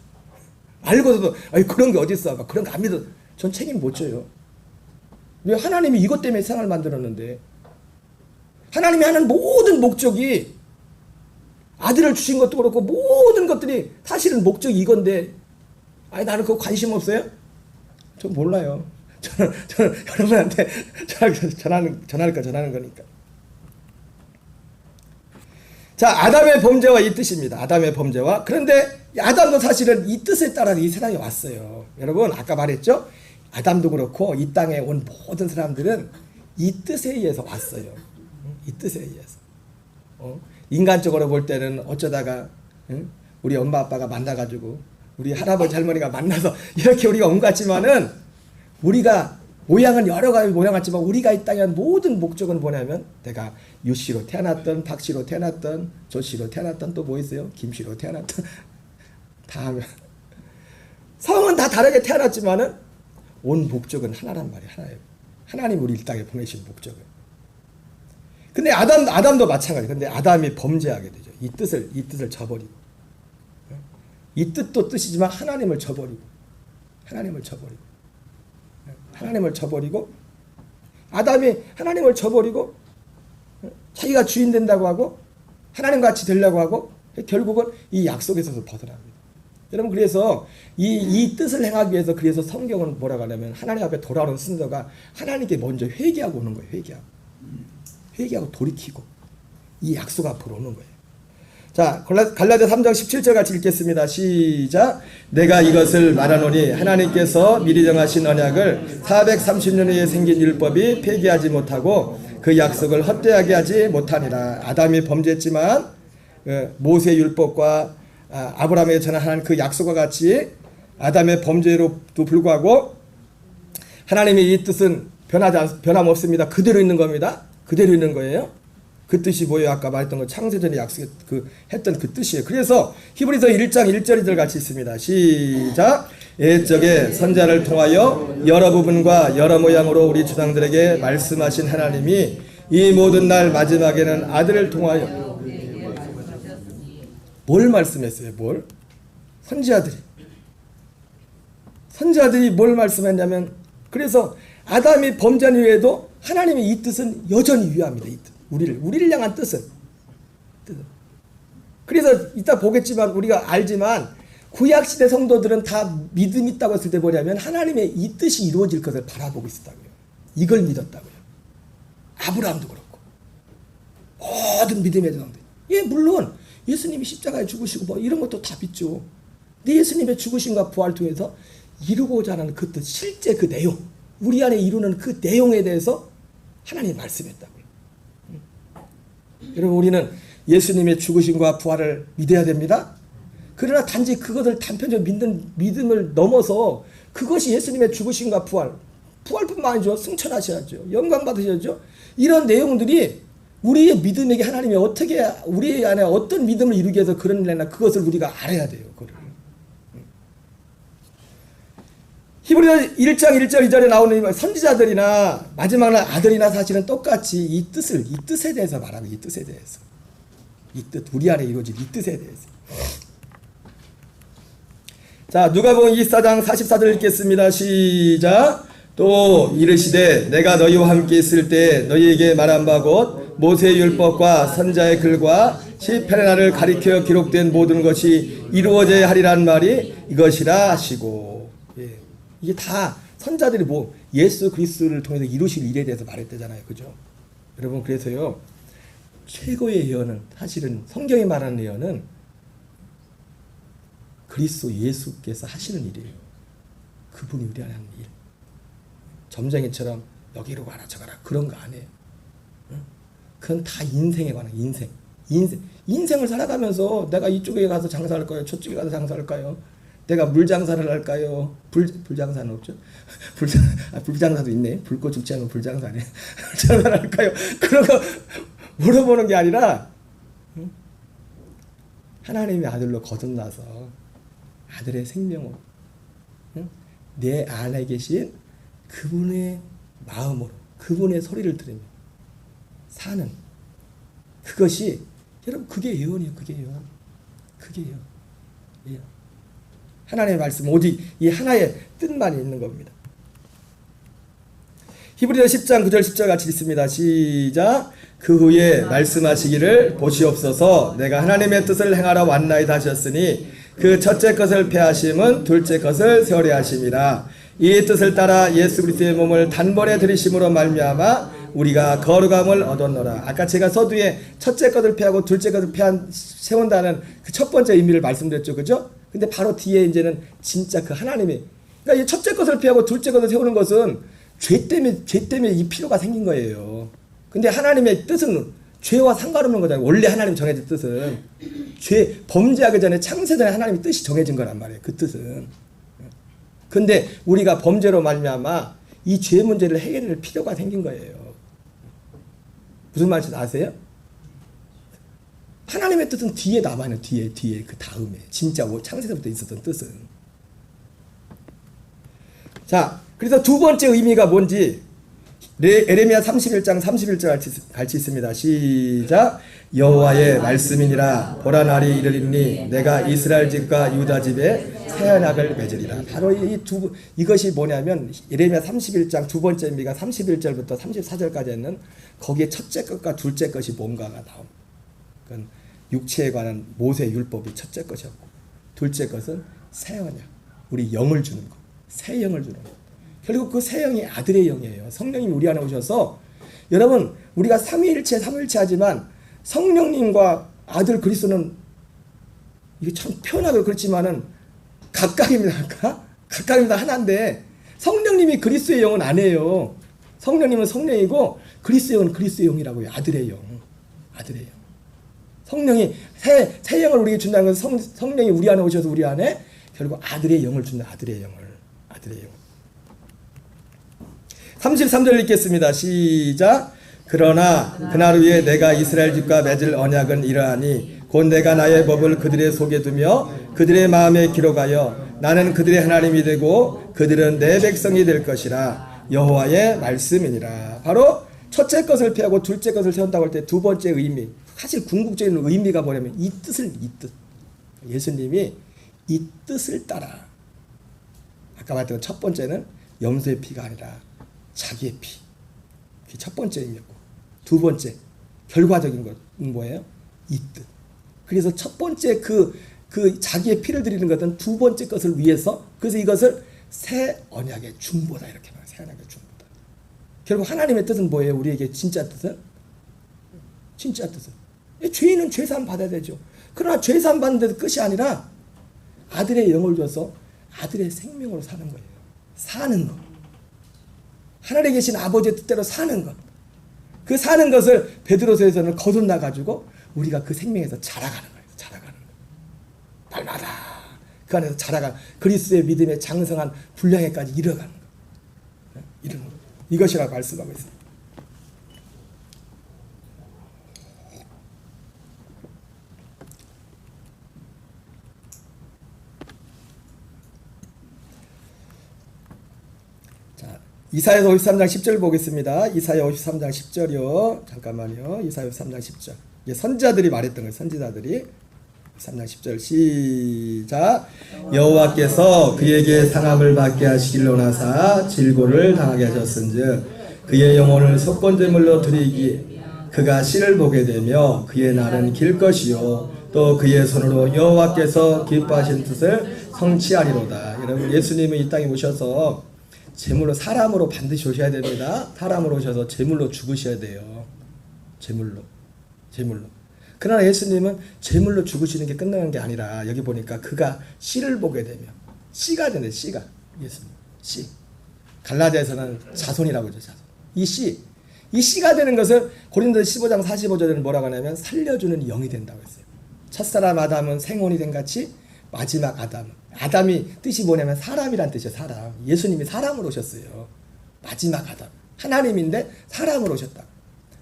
알고서도 그런 게 어디 있어? 그런 거 안 믿어. 전 책임 못 져요. 왜? 하나님이 이것 때문에 세상을 만들었는데, 하나님이 하는 모든 목적이, 아들을 주신 것도 그렇고 모든 것들이 사실은 목적이 이건데 나는 그거 관심 없어요? 전 몰라요. 저는 여러분한테 전하는 거니까. 자, 아담의 범죄와 이 뜻입니다. 아담의 범죄와. 그런데 아담도 사실은 이 뜻에 따라 이 세상에 왔어요. 여러분 아까 말했죠? 아담도 그렇고 이 땅에 온 모든 사람들은 이 뜻에 의해서 왔어요. 이 뜻에 의해서. 인간적으로 볼 때는 어쩌다가 우리 엄마 아빠가 만나가지고 우리 할아버지 할머니가 만나서 이렇게 우리가 온 것 같지만은, 우리가 모양은 여러 가지 모양 같지만 우리가 이 땅에 온 모든 목적은 뭐냐면, 내가 유씨로 태어났던, 박씨로 태어났던, 조씨로 태어났던, 또 뭐 있어요? 김씨로 태어났던 다 하면 성은 다 다르게 태어났지만은 온 목적은 하나란 말이에요. 하나예요. 하나님 우리 이 땅에 보내신 목적은. 근데 아담도 마찬가지. 근데 아담이 범죄하게 되죠. 이 뜻을 저버리고. 이 뜻도 뜻이지만 하나님을 저버리고. 아담이 하나님을 저버리고 자기가 주인 된다고 하고 하나님 같이 되려고 하고 결국은 이 약속에서도 벗어납니다. 여러분, 그래서 이 뜻을 행하기 위해서, 그래서 성경은 뭐라고 하냐면 하나님 앞에 돌아오는 순서가 하나님께 먼저 회개하고 오는 거예요. 회개하고 돌이키고 이 약속 앞으로 오는 거예요. 자, 갈라디아 3장 17절 같이 읽겠습니다. 시작. 내가 이것을 말하노니 하나님께서 미리 정하신 언약을 430년 후에 생긴 율법이 폐기하지 못하고 그 약속을 헛되하게 하지 못하니라. 아담이 범죄했지만 모세 율법과 아브라함에게 전한 그 약속과 같이 아담의 범죄로도 불구하고 하나님의 이 뜻은 변함없습니다. 그대로 있는 겁니다. 그대로 있는 거예요. 그 뜻이 뭐예요? 아까 말했던 거 창세전에 했던 그 뜻이에요. 그래서 히브리서 1장 1절 2절 같이 있습니다. 시작. 옛적에 선자를 통하여 여러 부분과 여러 모양으로 우리 조상들에게 말씀하신 하나님이 이 모든 날 마지막에는 아들을 통하여 뭘 말씀했어요? 뭘? 선지자들이 뭘 말씀했냐면, 그래서 아담이 범죄한 이후에도 하나님의 이 뜻은 여전히 유효합니다. 이 뜻. 우리를 향한 뜻은. 그래서 이따 보겠지만 우리가 알지만 구약시대 성도들은 다 믿음이 있다고 했을 때 뭐냐면 하나님의 이 뜻이 이루어질 것을 바라보고 있었다고요. 이걸 믿었다고요. 아브라함도 그렇고 모든 믿음의 성도. 예, 물론 예수님이 십자가에 죽으시고 뭐 이런 것도 다 믿죠. 근데 예수님의 죽으심과 부활 통해서 이루고자 하는 그 뜻, 실제 그 내용, 우리 안에 이루는 그 내용에 대해서 하나님이 말씀했다고요. 여러분, 우리는 예수님의 죽으심과 부활을 믿어야 됩니다. 그러나 단지 그것을 단편적으로 믿는 믿음을 넘어서 그것이 예수님의 죽으심과 부활뿐만 아니죠. 승천하셔야죠. 영광 받으셔야죠. 이런 내용들이 우리의 믿음에게 하나님이 어떻게 우리 안에 어떤 믿음을 이루기 위해서 그런 일이나 그것을 우리가 알아야 돼요. 그걸. 히브리서 1장 1절 2절에 나오는 선지자들이나 마지막 날 아들이나 사실은 똑같이 이 뜻에 대해서 말하고 이 뜻에 대해서 이 뜻, 우리 안에 이루어질 이 뜻에 대해서. 자, 누가복음 24장 44절 읽겠습니다. 시작. 또 이르시되 내가 너희와 함께 있을 때 너희에게 말한 바 곧 모세의 율법과 선자의 글과 시편의 날을 가리켜 기록된 모든 것이 이루어져야 하리란 말이 이것이라 하시고. 예. 이게 다 선자들이 뭐 예수 그리스도를 통해서 이루실 일에 대해서 말했대잖아요. 그죠? 여러분, 그래서요 최고의 예언은 사실은 성경이 말하는 예언은 그리스도 예수께서 하시는 일이에요. 그분이 우리 안에 하는 일. 점쟁이처럼 여기로 가라 저가라 그런 거 아니에요. 그건 다 인생에 관한 인생을 살아가면서 내가 이쪽에 가서 장사할까요? 저쪽에 가서 장사할까요? 내가 물장사를 할까요? 불장사는 없죠? 불장사도 있네. 불꽃 죽지 않으면 불장사네. 불장사를 할까요? 그런 거 물어보는 게 아니라 하나님의 아들로 거듭나서 아들의 생명으로 내 안에 계신 그분의 마음으로 그분의 소리를 들으며 사는 그것이 여러분 그게 예언이에요. 그게 예언. 하나님의 말씀 오직 이 하나의 뜻만 있는 겁니다. 히브리서 10장 9절 10절 같이 읽습니다. 시작. 그 후에 말씀하시기를 보시옵소서 내가 하나님의 뜻을 행하러 왔나이다 하셨으니 그 첫째 것을 폐하심은 둘째 것을 세우려 하심이라. 이 뜻을 따라 예수 그리스도의 몸을 단번에 들이심으로 말미암아 우리가 거룩함을 얻었노라. 아까 제가 서두에 첫째 것을 폐하고 둘째 것을 세운다는 그 첫 번째 의미를 말씀드렸죠. 그죠? 근데 바로 뒤에 이제는 진짜 그 하나님이 그러니까 이 첫째 것을 폐하고 둘째 것을 세우는 것은 죄 때문에 이 필요가 생긴 거예요. 근데 하나님의 뜻은 죄와 상관없는 거잖아요. 원래 하나님 정해진 뜻은 범죄하기 전에 창세 전에 하나님의 뜻이 정해진 거란 말이에요. 그 뜻은. 근데 우리가 범죄로 말미암아 이 죄 문제를 해결할 필요가 생긴 거예요. 무슨 말인지 아세요? 하나님의 뜻은 뒤에 남아요. 뒤에 그 다음에 진짜 창세부터 있었던 뜻은. 자, 그래서 두 번째 의미가 뭔지 에레미야 31장 31절 같이 있습니다. 시작. 여호와의 말씀이니라. 보라 날이 이르리니 내가 이스라엘 집과 유다 집에 새 언약을 맺으리라. 바로 이것이 뭐냐면 에레미야 31장 두 번째 의미가 31절부터 34절까지 있는 거기에 첫째 것과 둘째 것이 뭔가가 나옵니다. 그건 육체에 관한 모세 율법이 첫째 것이었고 둘째 것은 새 언약, 우리 영을 주는 것, 새 영을 주는 것. 결국 그 새 영이 아들의 영이에요. 성령님이 우리 안에 오셔서 여러분 우리가 삼위일체 하지만 성령님과 아들 그리스도는 이게 참 표현하고 그렇지만은 각각입니다. 각각입니다. 하나인데 성령님이 그리스도의 영은 아니에요. 성령님은 성령이고 그리스도의 영은 그리스도의 영이라고요. 아들의 영. 성령이 새 영을 우리에게 준다는 것은 성령이 우리 안에 오셔서 우리 안에 결국 아들의 영을 준다. 아들의 영. 33절 읽겠습니다. 시작. 그러나 그날 후에 내가 이스라엘 집과 맺을 언약은 이러하니 곧 내가 나의 법을 그들의 속에 두며 그들의 마음에 기록하여 나는 그들의 하나님이 되고 그들은 내 백성이 될 것이라. 여호와의 말씀이니라. 바로 첫째 것을 폐하고 둘째 것을 세운다고 할 때 두 번째 의미, 사실 궁극적인 의미가 뭐냐면 이 뜻. 예수님이 이 뜻을 따라 아까 말했던 첫 번째는 염소의 피가 아니라 자기의 피. 그게 첫 번째 의미였고 두 번째 결과적인 것은 뭐예요? 이 뜻. 그래서 첫 번째 그 자기의 피를 드리는 것은 두 번째 것을 위해서, 그래서 이것을 새 언약의 중보다 이렇게 말해요. 새 언약의 중보다. 결국 하나님의 뜻은 뭐예요? 우리에게 진짜 뜻은? 진짜 뜻은 죄인은 죄사함 받아야 되죠. 그러나 죄사함 받는 데도 끝이 아니라 아들의 영을 줘서 아들의 생명으로 사는 거예요. 사는 것. 하늘에 계신 아버지의 뜻대로 사는 것. 그 사는 것을 베드로서에서는 거듭나 가지고 우리가 그 생명에서 자라가는 거예요. 자라가는 거. 날마다 그 안에서 자라가는 그리스도의 믿음의 장성한 분량에까지 이뤄가는 거. 이런 거. 이것이라고 말씀하고 있습니다. 이사야 53장 10절 보겠습니다. 이사야 53장 10절이요. 잠깐만요. 이사야 53장 10절. 이게 선지자들이 말했던 거예요. 선지자들이. 3장 10절 시작. 여호와께서 그에게 상함을 받게 하시기로 나사 질고를 당하게 하셨은즉 그의 영혼을 속건제물로 드리기 그가 씨를 보게 되며 그의 날은 길 것이요 또 그의 손으로 여호와께서 기뻐하신 뜻을 성취하리로다. 여러분, 예수님은 이 땅에 오셔서 제물로, 사람으로 반드시 오셔야 됩니다. 사람으로 오셔서 제물로 죽으셔야 돼요. 제물로. 그러나 예수님은 제물로 죽으시는 게 끝나는 게 아니라 여기 보니까 그가 씨를 보게 되며, 씨가 되네. 씨가 예수님 씨. 갈라디아에서는 자손이라고 하죠. 자손. 이 씨가 되는 것을 고린도서 15장 45절에는 뭐라고 하냐면 살려주는 영이 된다고 했어요. 첫사람 아담은 생혼이 된 같이 마지막 아담이 뜻이 뭐냐면 사람이란 뜻이에요. 사람. 예수님이 사람으로 오셨어요. 마지막 아담. 하나님인데 사람으로 오셨다.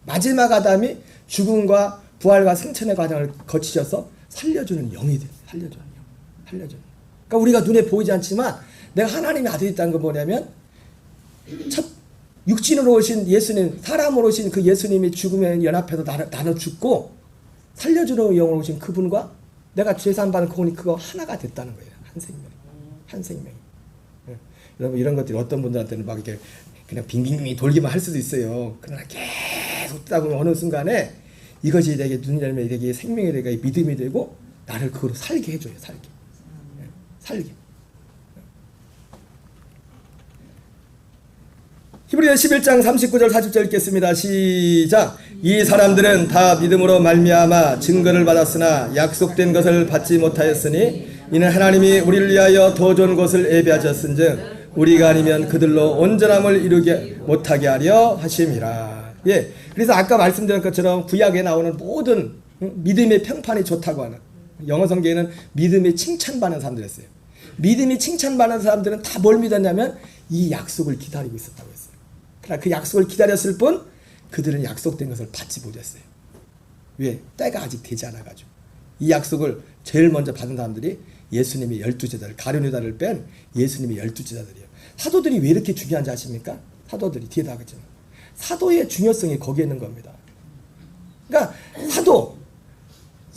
마지막 아담이 죽음과 부활과 승천의 과정을 거치셔서 살려주는 영이 돼요. 살려주는 영. 그러니까 우리가 눈에 보이지 않지만 내가 하나님의 아들이 있다는 건 뭐냐면 첫 육신으로 오신 예수님, 사람으로 오신 그 예수님이 죽음에 연합해서 나눠 죽고 살려주는 영으로 오신 그분과 내가 죄사함 받은 그거 하나가 됐다는 거예요. 한 생명. 예. 여러분, 이런 것들이 어떤 분들한테는 막 이렇게 그냥 빙빙빙 돌기만 할 수도 있어요. 그러나 계속 듣다 보면 어느 순간에 이것이 내게 눈이 열면 내게 생명이 되고 믿음이 되고 나를 그거로 살게 해줘요. 살게. 히브리서 11장 39절 40절 읽겠습니다. 시작. 이 사람들은 다 믿음으로 말미암아 증거를 받았으나 약속된 것을 받지 못하였으니 이는 하나님이 우리를 위하여 더 좋은 것을 예비하셨은즉 우리가 아니면 그들로 온전함을 이루게 못하게 하려 하심이라. 예. 그래서 아까 말씀드린 것처럼 구약에 나오는 모든 믿음의 평판이 좋다고 하는, 영어 성경에는 믿음의 칭찬받는 사람들 했어요. 믿음이 칭찬받는 사람들은 다 뭘 믿었냐면 이 약속을 기다리고 있었다고 했어요. 그러나 그 약속을 기다렸을 뿐 그들은 약속된 것을 받지 못했어요. 왜? 때가 아직 되지 않아가지고. 이 약속을 제일 먼저 받은 사람들이 예수님의 12제자들, 가룟 유다를 뺀 예수님의 12제자들이에요. 사도들이 왜 이렇게 중요한지 아십니까? 사도들이 뒤에 나가겠지만 사도의 중요성이 거기에 있는 겁니다. 그러니까 사도,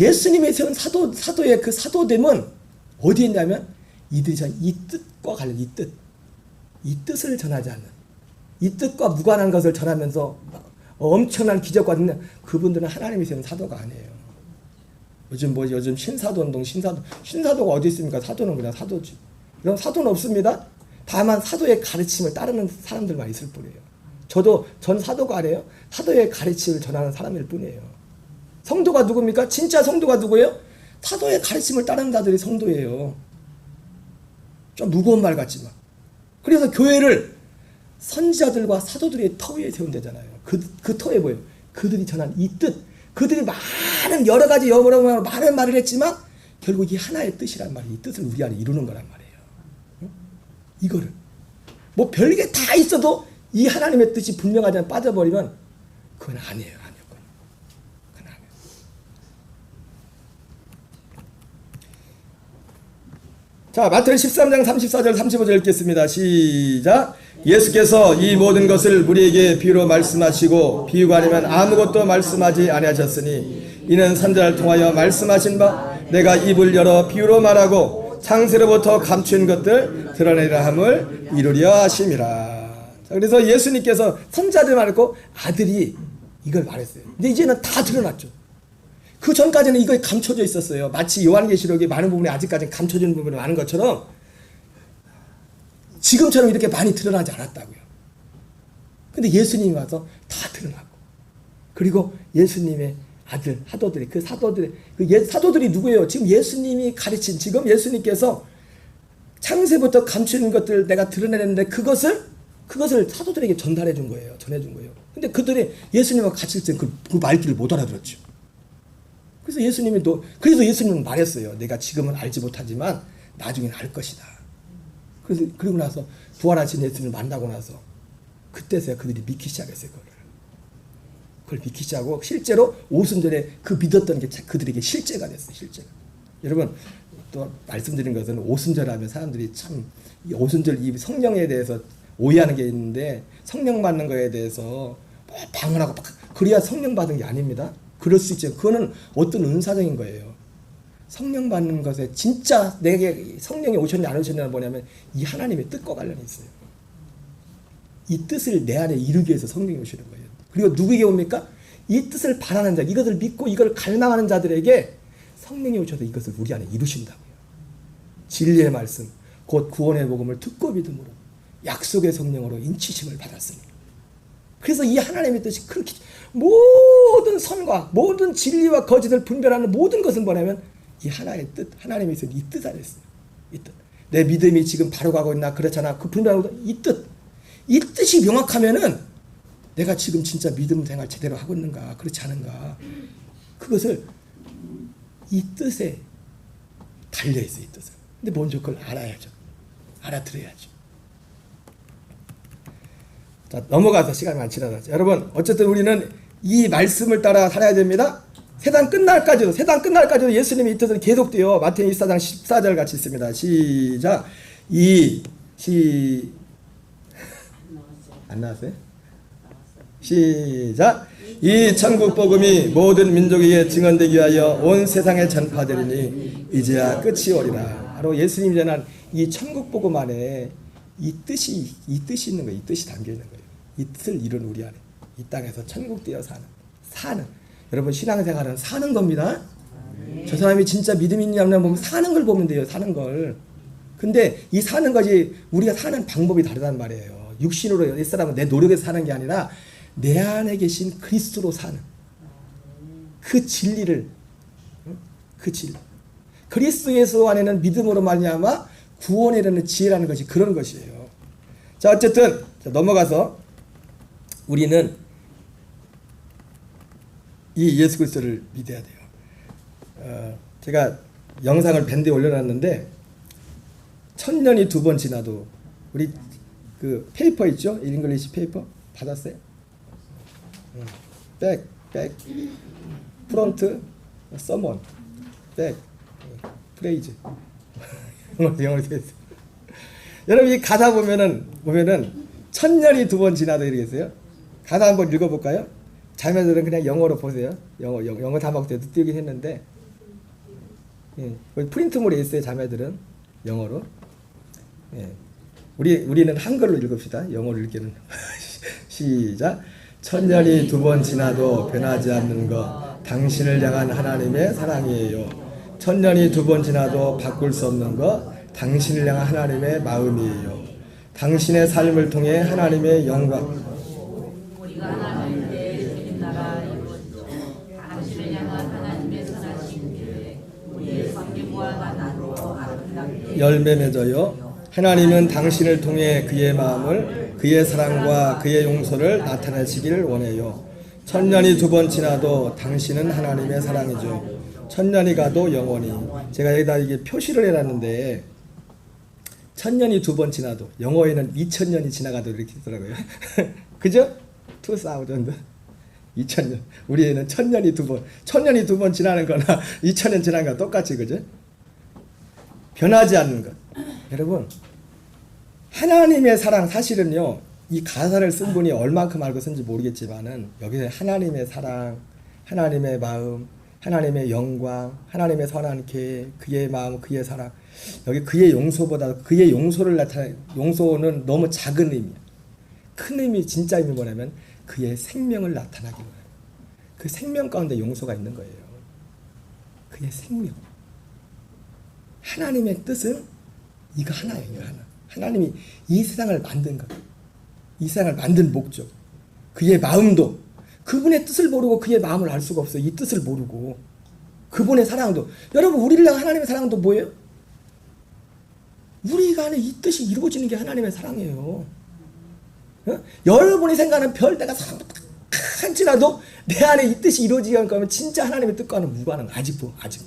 예수님의 세운 사도의 그 사도됨은 어디에 있냐면 이들이 이 뜻과 관련, 이 뜻을 전하지 않는, 이 뜻과 무관한 것을 전하면서 엄청난 기적과 능력, 그분들은 하나님이 세운 사도가 아니에요. 요즘 신사도가 어디 있습니까? 사도는 그냥 사도지. 이런 사도는 없습니다. 다만 사도의 가르침을 따르는 사람들만 있을 뿐이에요. 전 사도가 아니에요. 사도의 가르침을 전하는 사람일 뿐이에요. 성도가 누굽니까? 진짜 성도가 누구예요? 사도의 가르침을 따르는 자들이 성도예요. 좀 무거운 말 같지만. 그래서 교회를 선지자들과 사도들의 터 위에 세운다잖아요. 그 터에 뭐예요? 그들이 전한 이 뜻. 그들이 많은 여러 가지 많은 말을 했지만 결국 이 하나의 뜻이란 말이에요. 이 뜻을 우리 안에 이루는 거란 말이에요. 응? 이거를 뭐 별게 다 있어도 이 하나님의 뜻이 분명하지 않아 빠져버리면 그건 아니에요. 그건 아니에요. 자, 마태복음 13장 34절 35절 읽겠습니다. 시작. 예수께서 이 모든 것을 우리에게 비유로 말씀하시고 비유가 아니면 아무것도 말씀하지 아니하셨으니 이는 선지자를 통하여 말씀하신 바 내가 입을 열어 비유로 말하고 창세로부터 감춘 것들 드러내려 함을 이루려 하심이라. 자, 그래서 예수님께서 선지자들 말했고 아들이 이걸 말했어요. 근데 이제는 다 드러났죠. 그 전까지는 이거 감춰져 있었어요. 마치 요한계시록이 많은 부분이 아직까지 감춰진 부분이 많은 것처럼 지금처럼 이렇게 많이 드러나지 않았다고요. 근데 예수님이 와서 다 드러나고, 그리고 예수님의 아들 사도들이, 그 사도들이, 사도들이 누구예요? 지금 예수님이 가르친, 지금 예수님께서 창세부터 감추는 것들 내가 드러내는데 그것을 사도들에게 전달해 준 거예요. 전해 준 거예요. 근데 그들이 예수님과 같이 있을 때 그 말귀를 못 알아들었죠. 그래서 예수님은 말했어요. 내가 지금은 알지 못하지만 나중에는 알 것이다. 그래서 그리고 나서 부활하신 예수님을 만나고 나서 그때서야 그들이 믿기 시작했어요. 그걸 믿기 시작하고 실제로 오순절에 그 믿었던 게 그들에게 실제가 됐어요. 실제가. 여러분 또 말씀드린 것은 오순절 하면 사람들이 참 오순절 이 성령에 대해서 오해하는 게 있는데, 성령 받는 거에 대해서 뭐 방언하고 그래야 성령 받은 게 아닙니다. 그럴 수 있죠. 그거는 어떤 은사적인 거예요. 성령 받는 것에 진짜 내게 성령이 오셨냐 안 오셨냐는 뭐냐면 이 하나님의 뜻과 관련이 있어요. 이 뜻을 내 안에 이루기 위해서 성령이 오시는 거예요. 그리고 누구에게 옵니까? 이 뜻을 바라는 자, 이것을 믿고 이걸 갈망하는 자들에게 성령이 오셔서 이것을 우리 안에 이루신다고요. 진리의 말씀, 곧 구원의 복음을 듣고 믿음으로 약속의 성령으로 인치심을 받았으니. 그래서 이 하나님의 뜻이 그렇게 모든 선과 모든 진리와 거짓을 분별하는 모든 것은 뭐냐면 이 하나의 뜻, 하나님의 뜻, 이 뜻 안에 있어요. 이 뜻. 내 믿음이 지금 바로 가고 있나 그렇잖아. 그 분별하고 이 뜻. 이 뜻이 명확하면은 내가 지금 진짜 믿음 생활 제대로 하고 있는가 그렇지 않은가, 그것을 이 뜻에 달려 있어요. 이 뜻은. 근데 먼저 그걸 알아야죠. 알아들어야죠. 자, 넘어가서 시간이 많이 지나서 여러분 어쨌든 우리는 이 말씀을 따라 살아야 됩니다. 세상 끝날까지도 예수님의 이 뜻은 계속돼요. 마태복음 24장 14절 같이 있습니다. 시작. 안 나왔어요? 시작. 이 천국 복음이 모든 민족에게 증언되기 위하여 온 세상에 전파되리니 이제야 끝이 오리라. 바로 예수님이 전한 이 천국 복음 안에 이 뜻이 있는 거예요. 이 뜻이 담겨 있는 거예요. 이 뜻을 이룬 우리 안에 이 땅에서 천국 되어 사는 여러분 신앙생활은 사는 겁니다. 저 사람이 진짜 믿음이 있냐 없냐 보면 사는 걸 보면 돼요. 사는 걸. 근데 이 사는 것이 우리가 사는 방법이 다르단 말이에요. 육신으로 이 사람은 내 노력에서 사는 게 아니라 내 안에 계신 그리스도로 사는 그 진리를, 그 진리. 그리스도 예수 안에는 믿음으로 말미암아 구원에 이르는 지혜라는 것이 그런 것이에요. 자, 어쨌든 넘어가서 우리는 이 예수 그리스도를 믿어야 돼요. 제가 영상을 밴드에 올려놨는데 1000년이 2번 지나도 우리 그 페이퍼 있죠? 잉글리시 페이퍼 받았어요? 백, 프론트, 서먼, 백, 프레이즈. 영어로 되어 있어요. 여러분 이 가사 보면은 1000년이 2번 지나도 이러겠어요? 가사 한번 읽어볼까요? 자매들은 그냥 영어로 보세요. 영어 자막 때도 띄우긴 했는데, 예, 프린트물에 있어요. 자매들은 영어로. 예. 우리는 한글로 읽읍시다. 영어로 읽기는. 시작. 1000년이 2번 지나도 변하지 않는 것 당신을 향한 하나님의 사랑이에요. 1000년이 2번 지나도 바꿀 수 없는 것 당신을 향한 하나님의 마음이에요. 당신의 삶을 통해 하나님의 영광. 우리가 하나님께 드린 나라 이곳도 당신을 향한 하나님의 선하신 계획, 우리의 관계와 나누어 아름답게 열매 맺어요. 하나님은 당신을 통해 그의 마음을, 그의 사랑과 그의 용서를 나타내시기를 원해요. 1000년이 2번 지나도 당신은 하나님의 사랑이죠. 1000년이 가도 영원히. 제가 여기다 이게 표시를 해놨는데 1000년이 2번 지나도, 영어에는 2000년이 지나가도 이렇게 있더라고요. 그죠? 2000년. 우리에는 1000년이 2번. 1000년이 2번 지나는 거나 2000년 지나는 거나 똑같이, 그죠? 변하지 않는 것. 여러분, 하나님의 사랑, 사실은요, 이 가사를 쓴 분이 얼만큼 알고 쓴지 모르겠지만은 여기서 하나님의 사랑, 하나님의 마음, 하나님의 영광, 하나님의 선한 계획, 그의 마음, 그의 사랑, 여기 그의 용서보다 그의 용서를 용서는 너무 작은 의미야. 큰 의미, 진짜 의미 뭐냐면 그의 생명을 나타나기 원해요. 그 생명 가운데 용서가 있는 거예요. 그의 생명. 하나님의 뜻은 이거 하나예요. 이거 하나. 하나님이 이 세상을 만든 것, 이 세상을 만든 목적, 그의 마음도, 그분의 뜻을 모르고 그의 마음을 알 수가 없어요. 이 뜻을 모르고 그분의 사랑도. 여러분, 우리를 향한 하나님의 사랑도 뭐예요? 우리가 안에 이 뜻이 이루어지는 게 하나님의 사랑이에요. 어? 여러분이 생각하는 별대가 한치라도 내 안에 이 뜻이 이루어지지 않을 거면 진짜 하나님의 뜻과는 무관한 거예요. 아직.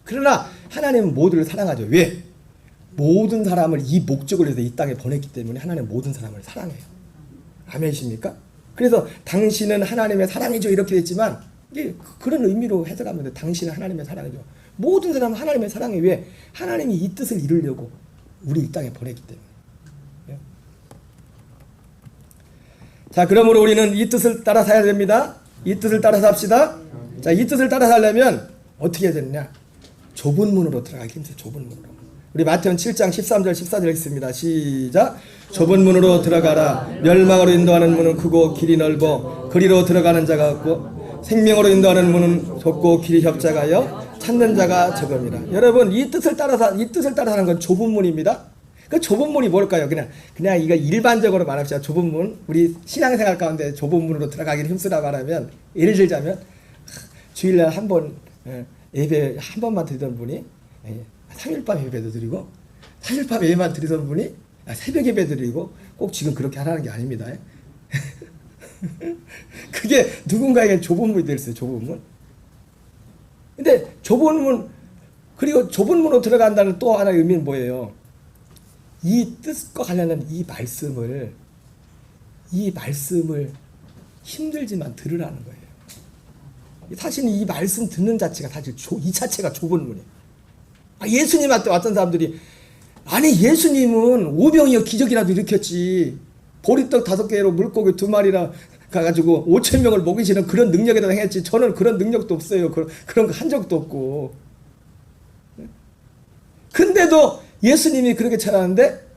그러나 하나님은 모두를 사랑하죠. 왜? 모든 사람을 이 목적을 위해서 이 땅에 보냈기 때문에 하나님은 모든 사람을 사랑해요. 아멘이십니까? 그래서 당신은 하나님의 사랑이죠 이렇게 됐지만 이게 그런 의미로 해석하면 돼. 당신은 하나님의 사랑이죠. 모든 사람은 하나님의 사랑이 왜? 하나님이 이 뜻을 이루려고 우리 이 땅에 보냈기 때문에. 자, 그러므로 우리는 이 뜻을 따라 살아야 됩니다. 이 뜻을 따라 삽시다. 자, 이 뜻을 따라 살려면 어떻게 해야 되느냐? 좁은 문으로 들어가기 힘들어요. 좁은 문으로. 우리 마태복음 7장 13절 14절 읽습니다. 시작. 좁은 문으로 들어가라. 멸망으로 인도하는 문은 크고 길이 넓어 그리로 들어가는 자가 없고 생명으로 인도하는 문은 좁고 길이 협착하여 찾는 자가 적음이라. 여러분, 이 뜻을 따라 사는 건 좁은 문입니다. 그 좁은 문이 뭘까요? 그냥 이거 일반적으로 말합시다. 좁은 문, 우리 신앙생활 가운데 좁은 문으로 들어가기를 힘쓰라 말하면, 예를 들자면 주일날 한 번 예배 한 번만 드리던 분이 3일밤 예배도 드리고 3일밤 예배만 드리던 분이 새벽 예배 드리고, 꼭 지금 그렇게 하라는 게 아닙니다. 그게 누군가에겐 좁은 문이 될 수 있어요. 좁은 문. 근데 좁은 문, 그리고 좁은 문으로 들어간다는 또 하나의 의미는 뭐예요? 이 뜻과 관련된 이 말씀을 힘들지만 들으라는 거예요. 사실 이 말씀 듣는 자체가 사실 이 자체가 좁은 문이에요. 예수님한테 왔던 사람들이, 아니 예수님은 오병이어 기적이라도 일으켰지, 보리떡 5개로 물고기 2마리나 가가지고 5,000명을 먹이시는 그런 능력이라도 행했지, 저는 그런 능력도 없어요. 그런 거 한 적도 없고. 근데도 예수님이 그렇게 잘하는데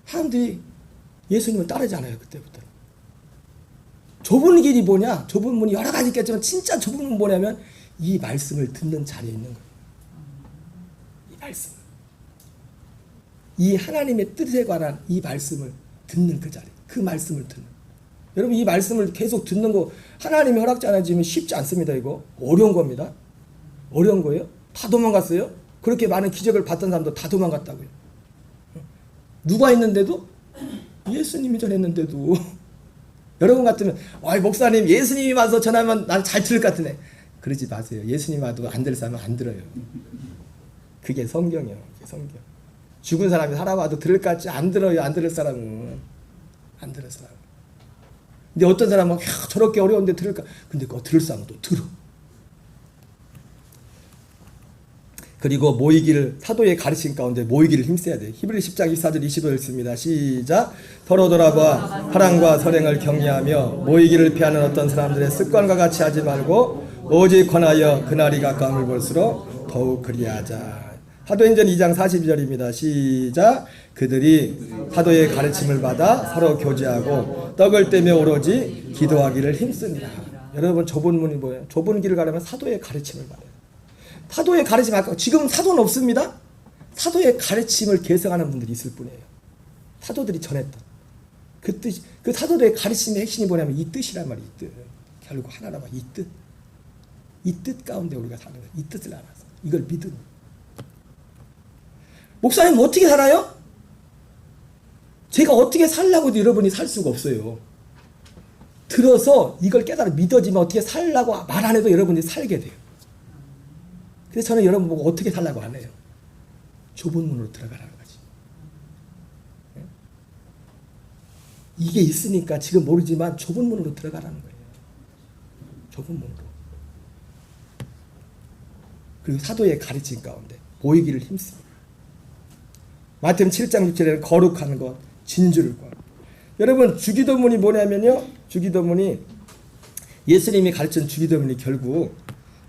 사람들이 예수님을 따르지 않아요. 그때부터. 좁은 길이 뭐냐? 좁은 문이 여러 가지 있겠지만 진짜 좁은 문은 뭐냐면 이 말씀을 듣는 자리에 있는 거예요. 이 말씀. 이 하나님의 뜻에 관한 이 말씀을 듣는 그 자리. 그 말씀을 듣는. 여러분, 이 말씀을 계속 듣는 거 하나님이 허락지 않아지면 쉽지 않습니다. 이거 어려운 겁니다. 어려운 거예요. 다 도망갔어요. 그렇게 많은 기적을 봤던 사람도 다 도망갔다고요. 누가 있는데도? 예수님이 전했는데도. 여러분 같으면 목사님 예수님이 와서 전하면 난 잘 들을 것 같으네. 그러지 마세요. 예수님 와도 안 들을 사람은 안 들어요. 그게 성경이에요. 그게 성경. 죽은 사람이 살아와도 들을 것 같지 안 들어요. 안 들을 사람은. 안 들을 사람. 근데 어떤 사람은 저렇게 어려운데 들을까? 근데 그거 들을 사람은 또 들어. 그리고 모이기를, 사도의 가르침 가운데 모이기를 힘써야 돼요. 히브리 10장 24절 25절 읽습니다. 시작. 서로 돌아봐 화랑과 선행을 격려하며 모이기를 피하는 어떤 사람들의 습관과 같이 하지 말고 오직 권하여 그날이 가까움을 볼수록 더욱 그리하자. 사도행전 2장 42절입니다. 시작. 그들이 사도의 가르침을 받아 서로 교제하고 떡을 떼며 오로지 기도하기를 힘씁니다. 여러분, 좁은 문이 뭐예요? 좁은 길을 가려면 사도의 가르침을 받아요. 사도의 가르침, 아까 지금 사도는 없습니다. 사도의 가르침을 계승하는 분들이 있을 뿐이에요. 사도들이 전했던 그 뜻, 그 사도들의 가르침의 핵심이 뭐냐면 이 뜻이란 말이에요. 이 뜻. 결국 하나란 말이에요. 이 뜻. 이 뜻 가운데 우리가 사는 거예요. 이 뜻을 알아서 이걸 믿는. 목사님 어떻게 살아요? 제가 어떻게 살라고도 여러분이 살 수가 없어요. 들어서 이걸 깨달아 믿어지면 어떻게 살라고 말 안 해도 여러분이 살게 돼요. 그래서 저는 여러분 보고 어떻게 살라고 안 해요. 좁은 문으로 들어가라는 거지. 이게 있으니까 지금 모르지만 좁은 문으로 들어가라는 거예요. 좁은 문으로. 그리고 사도의 가르침 가운데 보이기를 힘씁니다. 마태복음 7장 6절에는 거룩한 것, 진주를 구하라. 여러분, 주기도문이 뭐냐면요, 주기도문이 예수님이 가르친 주기도문이 결국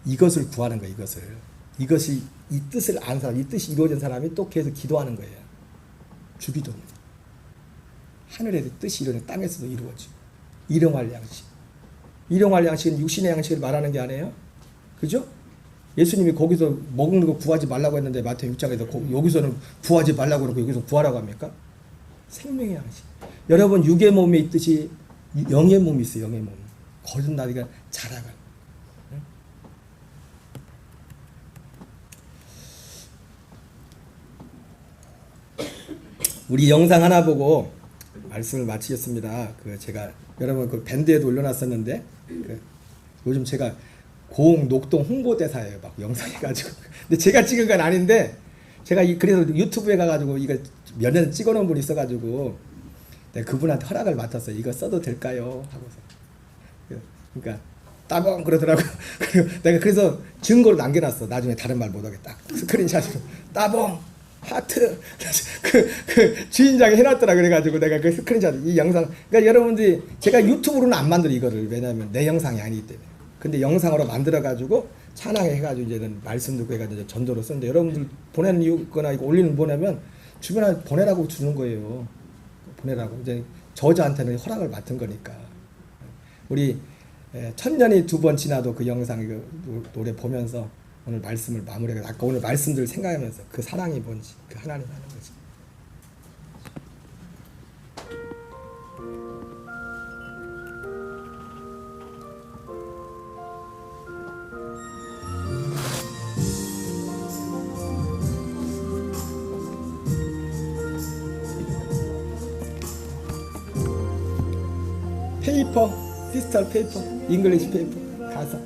이것을 구하는 거예요. 이것이 이 뜻을 아는 사람, 이 뜻이 이루어진 사람이 또 계속 기도하는 거예요. 주기도문. 하늘에도 뜻이 이루어진 땅에서도 이루어지고. 일용할 양식. 일용할 양식은 육신의 양식을 말하는 게 아니에요. 그죠? 예수님이 거기서 먹는 거 구하지 말라고 했는데 마태복음 6장에서 여기서는 구하지 말라고 그러고 여기서 구하라고 합니까? 생명의 양식. 여러분 육의 몸에 있듯이 영의 몸이 있어요. 영의 몸. 거듭나니까 자라가. 우리 영상 하나 보고 말씀을 마치겠습니다. 제가 여러분 그 밴드에도 올려놨었는데 요즘 제가 고흥 녹동 홍보대사예요. 막 영상 해가지고. 근데 제가 찍은 건 아닌데 제가 그래서 유튜브에 가가지고 이거 몇 년 찍어놓은 분이 있어가지고 내가 그분한테 허락을 맡았어요. 이거 써도 될까요? 하고서. 그러니까 따봉 그러더라고요. 내가 그래서 증거로 남겨놨어. 나중에 다른 말 못하겠다. 스크린샷으로 따봉 하트 그 주인장이 해놨더라. 그래가지고 내가 그 스크린샷 이 영상 그러니까 여러분들이 제가 유튜브로는 안 만들어 이거를. 왜냐하면 내 영상이 아니기 때문에. 근데 영상으로 만들어가지고 찬양해 해가지고 이제는 말씀 듣고 해가지고 전도로 쓰는데 여러분들 보내는 이유거나 이거 올리는 보내면 주변에 보내라고 주는 거예요. 보내라고 이제 저자한테는 허락을 맡은 거니까. 우리 천년이 2번 지나도 그 영상 그 노래 보면서 오늘 말씀을 마무리해. 아까 오늘 말씀들 생각하면서 그 사랑이 뭔지 그 하나님 하는 거지. 페이퍼, 디지털 페이퍼, 잉글리시 페이퍼, 가사.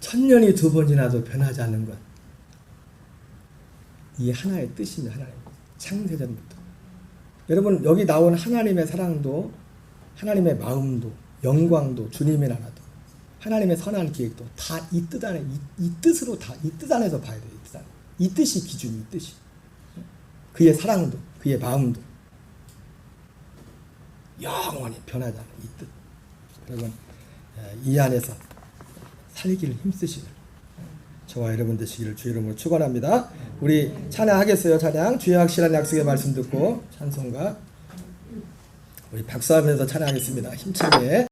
천년이 2번 지나도 변하지 않는 것. 이 하나의 뜻입니다. 하나님. 창세전부터. 여러분 여기 나온 하나님의 사랑도 하나님의 마음도 영광도 주님의 나라도 하나님의 선한 계획도 다 이 뜻 안에 이 뜻으로 다 이 뜻 안에서 봐야 돼요. 이 뜻 안에. 이 뜻이 기준이 이 뜻이. 그의 사랑도 그의 마음도 영원히 변하지 않는 이 뜻. 여러분 이 안에서 살기를 힘쓰시는 저와 여러분 되시기를 주의 이름으로 축원합니다. 우리 찬양하겠어요. 찬양 주의 확실한 약속의 말씀 듣고 찬송가 우리 박수하면서 찬양하겠습니다. 힘차게.